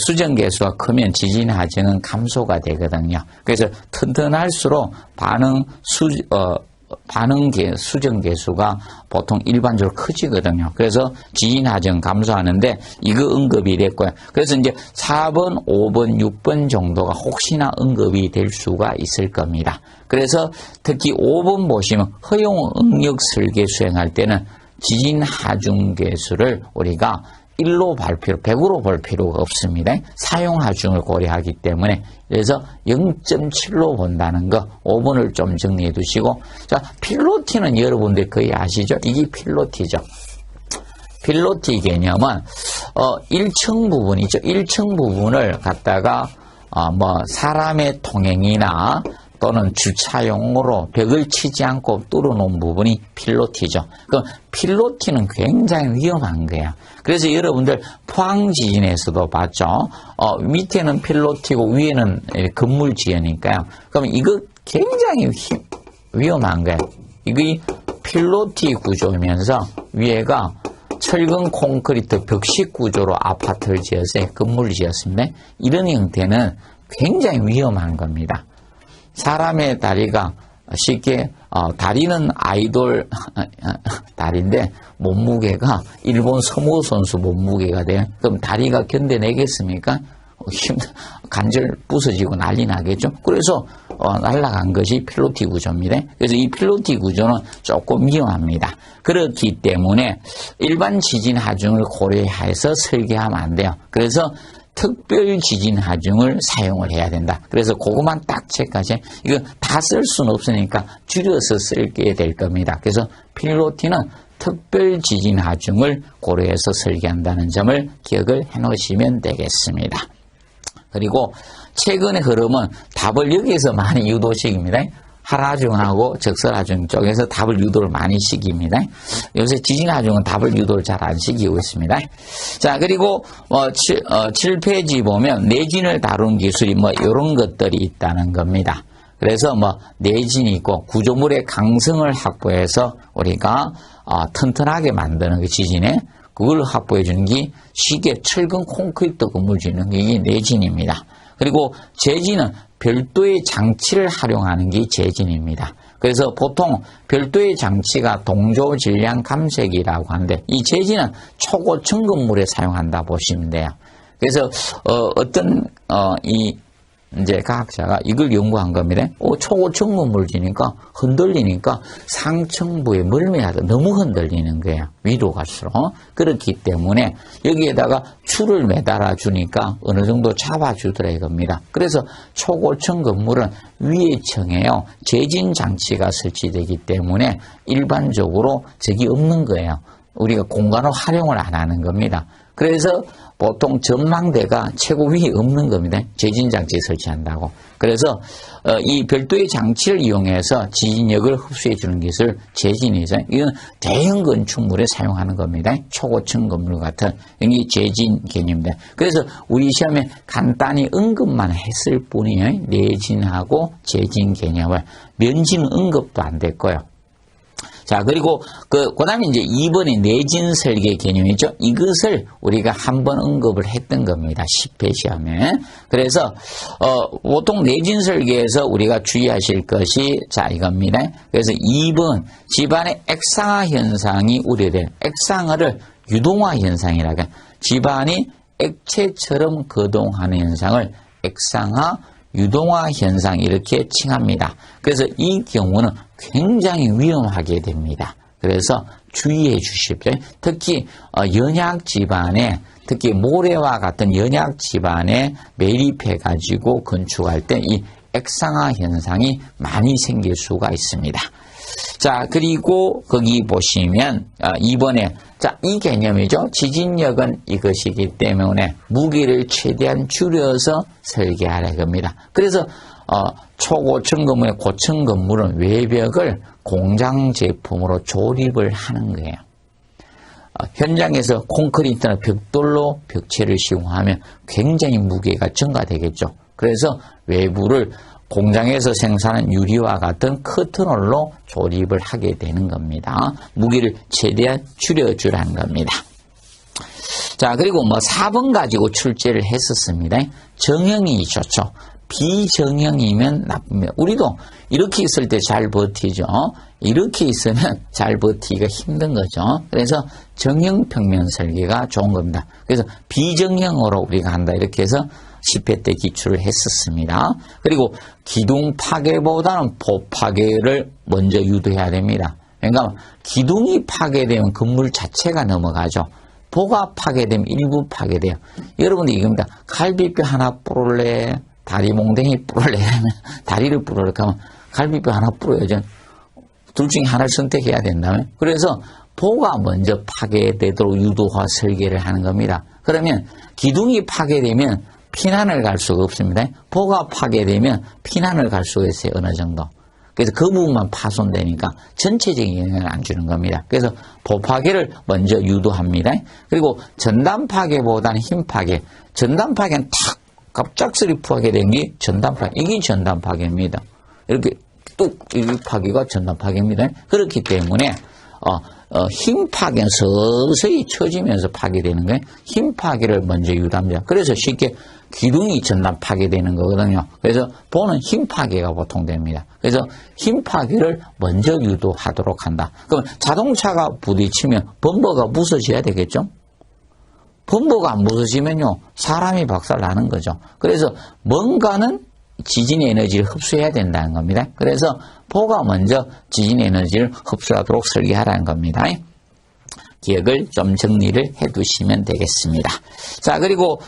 수정 개수가 크면 지진하중은 감소가 되거든요. 그래서 튼튼할수록 수정 개수가 보통 일반적으로 커지거든요. 그래서 지진하중 감소하는데 이거 언급이 됐고요. 그래서 이제 4번, 5번, 6번 정도가 혹시나 언급이 될 수가 있을 겁니다. 그래서 특히 5번 보시면 허용 응력 설계 수행할 때는 지진하중 개수를 우리가 1로 볼 필요, 100으로 볼 필요가 없습니다. 사용하중을 고려하기 때문에. 그래서 0.7로 본다는 거 5번을 좀 정리해 두시고, 자, 필로티는 여러분들 거의 아시죠? 이게 필로티죠. 필로티 개념은 1층 부분이죠. 1층 부분을 갖다가 사람의 통행이나 또는 주차용으로 벽을 치지 않고 뚫어놓은 부분이 필로티죠. 그 필로티는 굉장히 위험한 거예요. 그래서 여러분들 포항 지진에서도 봤죠. 밑에는 필로티고 위에는 건물 지으니까요. 그럼 이거 굉장히 위험한 거예요. 이게 필로티 구조이면서 위에가 철근 콘크리트 벽식 구조로 아파트를 지었어요. 건물을 지었습니다. 이런 형태는 굉장히 위험한 겁니다. 사람의 다리가 쉽게 다리는 아이돌 다리인데 몸무게가 일본 서무 선수 몸무게가 돼요. 그럼 다리가 견뎌내겠습니까? 관절 부서지고 난리 나겠죠. 그래서 날아간 것이 필로티 구조입니다. 그래서 이 필로티 구조는 조금 위험합니다. 그렇기 때문에 일반 지진 하중을 고려해서 설계하면 안 돼요. 그래서 특별 지진 하중을 사용을 해야 된다. 그래서 그것만 딱 체크하세요. 이거 다 쓸 수는 없으니까 줄여서 쓰게 될 겁니다. 그래서 필로티는 특별 지진 하중을 고려해서 설계한다는 점을 기억을 해 놓으시면 되겠습니다. 그리고 최근의 흐름은 답을 여기에서 많이 유도식입니다. 하라중하고 적설하중 쪽에서 답을 유도를 많이 시킵니다. 요새 지진하중은 답을 유도를 잘 안 시키고 있습니다. 자, 그리고 7페이지 보면 내진을 다룬 기술이 이런 것들이 있다는 겁니다. 그래서 내진이 있고 구조물의 강성을 확보해서 우리가 튼튼하게 만드는 그 지진에 그걸 확보해 주는 게 쉽게 철근 콘크리트 건물 짓는 게 이게 내진입니다. 그리고 재진은 별도의 장치를 활용하는 게 재진입니다. 그래서 보통 별도의 장치가 동조 질량 감색이라고 하는데 이 재진은 초고층 건물에 사용한다 보시면 돼요. 그래서 이제 과학자가 이걸 연구한 겁니다. 초고층 건물 지니까 흔들리니까 상층부에 멀미하다 너무 흔들리는 거예요. 위로 갈수록. 그렇기 때문에 여기에다가 줄을 매달아 주니까 어느 정도 잡아주더라 이겁니다. 그래서 초고층 건물은 위에 층에요. 재진 장치가 설치되기 때문에 일반적으로 적이 없는 거예요. 우리가 공간을 활용을 안 하는 겁니다. 그래서 보통 전망대가 최고 위에 없는 겁니다. 재진장치 설치한다고. 그래서 이 별도의 장치를 이용해서 지진력을 흡수해 주는 기술 재진이죠. 이건 대형 건축물에 사용하는 겁니다. 초고층 건물 같은 이게 재진 개념입니다. 그래서 우리 시험에 간단히 언급만 했을 뿐이에요. 내진하고 재진 개념을 면진 언급도 안 됐고요. 자, 그리고 그 다음에 이제 2번의 내진 설계 개념이죠. 이것을 우리가 한번 언급을 했던 겁니다. 10회 시험에. 그래서, 보통 내진 설계에서 우리가 주의하실 것이, 자, 이겁니다. 그래서 2번, 집안의 액상화 현상이 우려될, 액상화를 유동화 현상이라고 해요. 집안이 액체처럼 거동하는 현상을 액상화, 유동화 현상 이렇게 칭합니다. 그래서 이 경우는 굉장히 위험하게 됩니다. 그래서 주의해 주십시오. 특히 연약 집안에 특히 모래와 같은 연약 집안에 매립해 가지고 건축할 때 이 액상화 현상이 많이 생길 수가 있습니다. 자, 그리고 거기 보시면 2번에 자, 이 개념이죠. 지진력은 이것이기 때문에 무게를 최대한 줄여서 설계하라 겁니다. 그래서 초고층 건물의 고층 건물은 외벽을 공장 제품으로 조립을 하는 거예요. 현장에서 콘크리트나 벽돌로 벽체를 시공하면 굉장히 무게가 증가되겠죠. 그래서 외부를 공장에서 생산한 유리와 같은 커튼홀로 조립을 하게 되는 겁니다. 무게를 최대한 줄여주라는 겁니다. 자, 그리고 4번 가지고 출제를 했었습니다. 정형이 좋죠. 비정형이면 나쁩니다. 우리도 이렇게 있을 때 잘 버티죠. 이렇게 있으면 잘 버티기가 힘든 거죠. 그래서 정형 평면 설계가 좋은 겁니다. 그래서 비정형으로 우리가 한다 이렇게 해서 10회 때 기출을 했었습니다. 그리고 기둥 파괴보다는 폭 파괴를 먼저 유도해야 됩니다. 그러니까 기둥이 파괴되면 건물 자체가 넘어가죠. 보가 파괴되면 일부 파괴돼요. 여러분들 이겁니다. 갈비뼈 하나 뿌릴래? 다리 몽댕이 뿌릴래? 다리를 뿌리려고 하면 갈비뼈 하나 뿌려야죠. 둘 중에 하나를 선택해야 된다면. 그래서 보가 먼저 파괴되도록 유도화 설계를 하는 겁니다. 그러면 기둥이 파괴되면 피난을 갈 수가 없습니다. 보가 파괴되면 피난을 갈 수가 있어요. 어느 정도. 그래서 그 부분만 파손되니까 전체적인 영향을 안 주는 겁니다. 그래서 보 파괴를 먼저 유도합니다. 그리고 전단 파괴보다는 힘 파괴. 전단 파괴는 탁 갑작스레 파괴된 게 전단 파괴. 이게 전단 파괴입니다. 이렇게 뚝 이 파괴가 전단 파괴입니다. 그렇기 때문에 힘 파괴는 서서히 처지면서 파괴되는 거예요. 힘 파괴를 먼저 유도합니다. 그래서 쉽게 기둥이 전단 파괴되는 거거든요. 그래서 보는 힘 파괴가 보통 됩니다. 그래서 힘 파괴를 먼저 유도하도록 한다. 그럼 자동차가 부딪히면 범버가 부서져야 되겠죠? 범버가 안 부서지면요, 사람이 박살나는 거죠. 그래서 뭔가는 지진의 에너지를 흡수해야 된다는 겁니다. 그래서 보가 먼저 지진의 에너지를 흡수하도록 설계하라는 겁니다. 기억을 좀 정리를 해 두시면 되겠습니다. 자, 그리고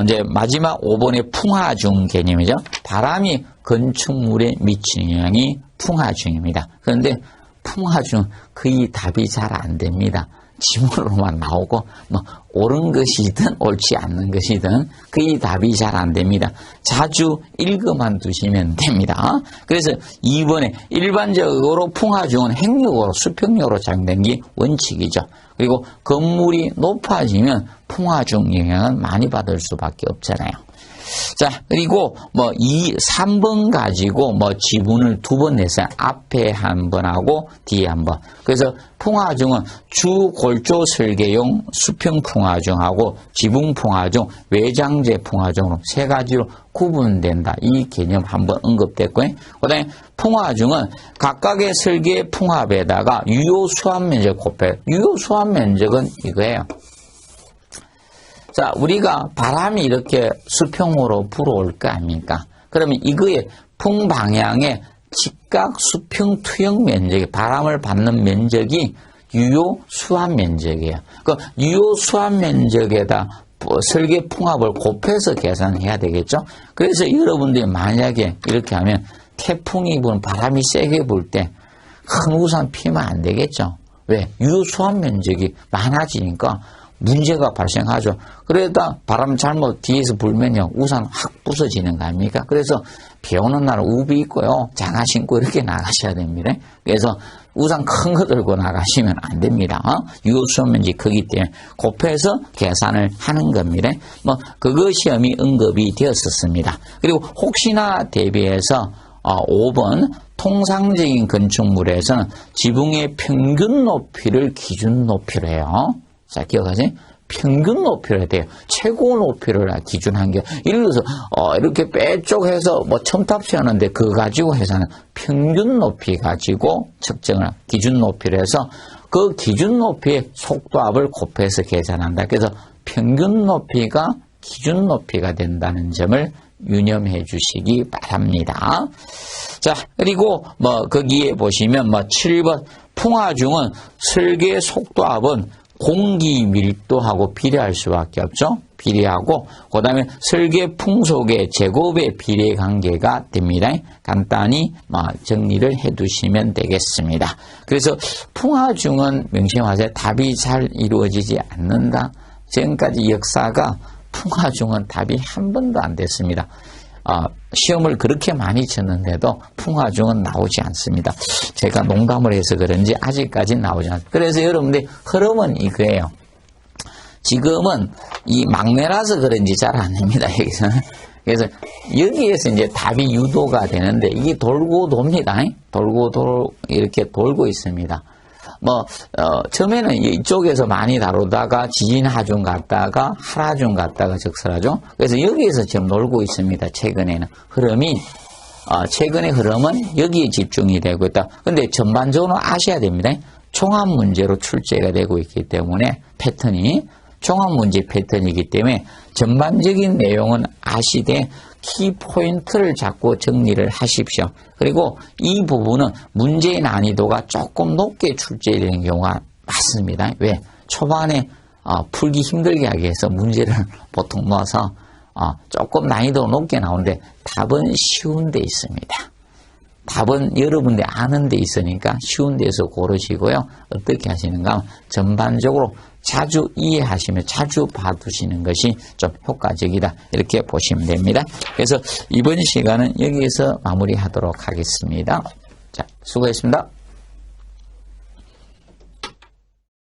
이제 마지막 5번의 풍화중 개념이죠. 바람이 건축물에 미치는 영향이 풍화중입니다. 그런데 풍화중 거의 답이 잘 안 됩니다. 지문으로만 나오고 뭐 옳은 것이든 옳지 않는 것이든 거의 답이 잘 안 됩니다. 자주 읽어만 두시면 됩니다. 그래서 2번에 일반적으로 풍화중은 행력으로 수평력으로 작용된 게 원칙이죠. 그리고 건물이 높아지면 풍화중 영향은 많이 받을 수밖에 없잖아요. 자, 그리고 3번 가지고 지분을 2번 냈어요. 앞에 한 번 하고 뒤에 한 번. 그래서 풍화중은 주골조 설계용 수평 풍화중하고 지붕 풍화중, 외장재 풍화중으로 3가지로 구분된다. 이 개념 한번 언급됐고요. 그 다음에 풍화중은 각각의 설계 풍합에다가 유효 수압 면적 곱해. 유효 수압 면적은 이거예요. 자, 우리가 바람이 이렇게 수평으로 불어올 거 아닙니까? 그러면 이거의 풍방향의 직각 수평 투영 면적이, 바람을 받는 면적이 유효 수압 면적이에요. 그 유효 수압 면적에다 설계 풍합을 곱해서 계산해야 되겠죠? 그래서 여러분들이 만약에 이렇게 하면 태풍이 부는 바람이 세게 불 때 큰 우산 피면 안 되겠죠? 왜? 유효 수압 면적이 많아지니까 문제가 발생하죠. 그러다 바람 잘못 뒤에서 불면요, 우산 확 부서지는 거 아닙니까? 그래서 비 오는 날 우비 입고요, 장화 신고 이렇게 나가셔야 됩니다. 그래서 우산 큰 거 들고 나가시면 안 됩니다. 유효 수압 면적이 크기 때문에 곱해서 계산을 하는 겁니다. 그거 시험이 언급이 되었었습니다. 그리고 혹시나 대비해서 5번 통상적인 건축물에서는 지붕의 평균 높이를 기준 높이로 해요. 자, 기억하세요? 평균 높이를 해야 돼요. 최고 높이를 기준한 게, 예를 들어서, 이렇게 빼쪽해서 첨탑 세우는데 그거 가지고 해서는 평균 높이 가지고 측정을, 기준 높이를 해서 그 기준 높이의 속도압을 곱해서 계산한다. 그래서 평균 높이가 기준 높이가 된다는 점을 유념해 주시기 바랍니다. 자, 그리고 거기에 보시면 7번 풍화중은 설계 속도압은 공기 밀도하고 비례할 수밖에 없죠. 비례하고 그 다음에 설계 풍속의 제곱의 비례 관계가 됩니다. 간단히 정리를 해 두시면 되겠습니다. 그래서 풍화중은 명심하세요. 답이 잘 이루어지지 않는다. 지금까지 역사가 풍화중은 답이 한 번도 안 됐습니다. 시험을 그렇게 많이 쳤는데도 풍화중은 나오지 않습니다. 제가 농담을 해서 그런지 아직까지는 나오지 않습니다. 그래서 여러분들 흐름은 이거예요. 지금은 이 막내라서 그런지 잘 안 됩니다. 여기서는. 그래서 여기에서 이제 답이 유도가 되는데 이게 돌고 돕니다. 이렇게 돌고 있습니다. 처음에는 이쪽에서 많이 다루다가 지진하중 갔다가 하라중 갔다가 적설하중. 그래서 여기에서 지금 놀고 있습니다. 최근에는. 흐름이, 최근의 흐름은 여기에 집중이 되고 있다. 근데 전반적으로 아셔야 됩니다. 총합 문제로 출제가 되고 있기 때문에 패턴이, 총합 문제 패턴이기 때문에 전반적인 내용은 아시되 키포인트를 잡고 정리를 하십시오. 그리고 이 부분은 문제의 난이도가 조금 높게 출제되는 경우가 많습니다. 왜? 초반에 풀기 힘들게 하기 위해서 문제를 보통 넣어서 조금 난이도가 높게 나오는데 답은 쉬운 데 있습니다. 답은 여러분들 아는 데 있으니까 쉬운 데서 고르시고요. 어떻게 하시는가 하면 전반적으로 자주 이해하시며 자주 봐두시는 것이 좀 효과적이다. 이렇게 보시면 됩니다. 그래서 이번 시간은 여기에서 마무리하도록 하겠습니다. 자, 수고했습니다.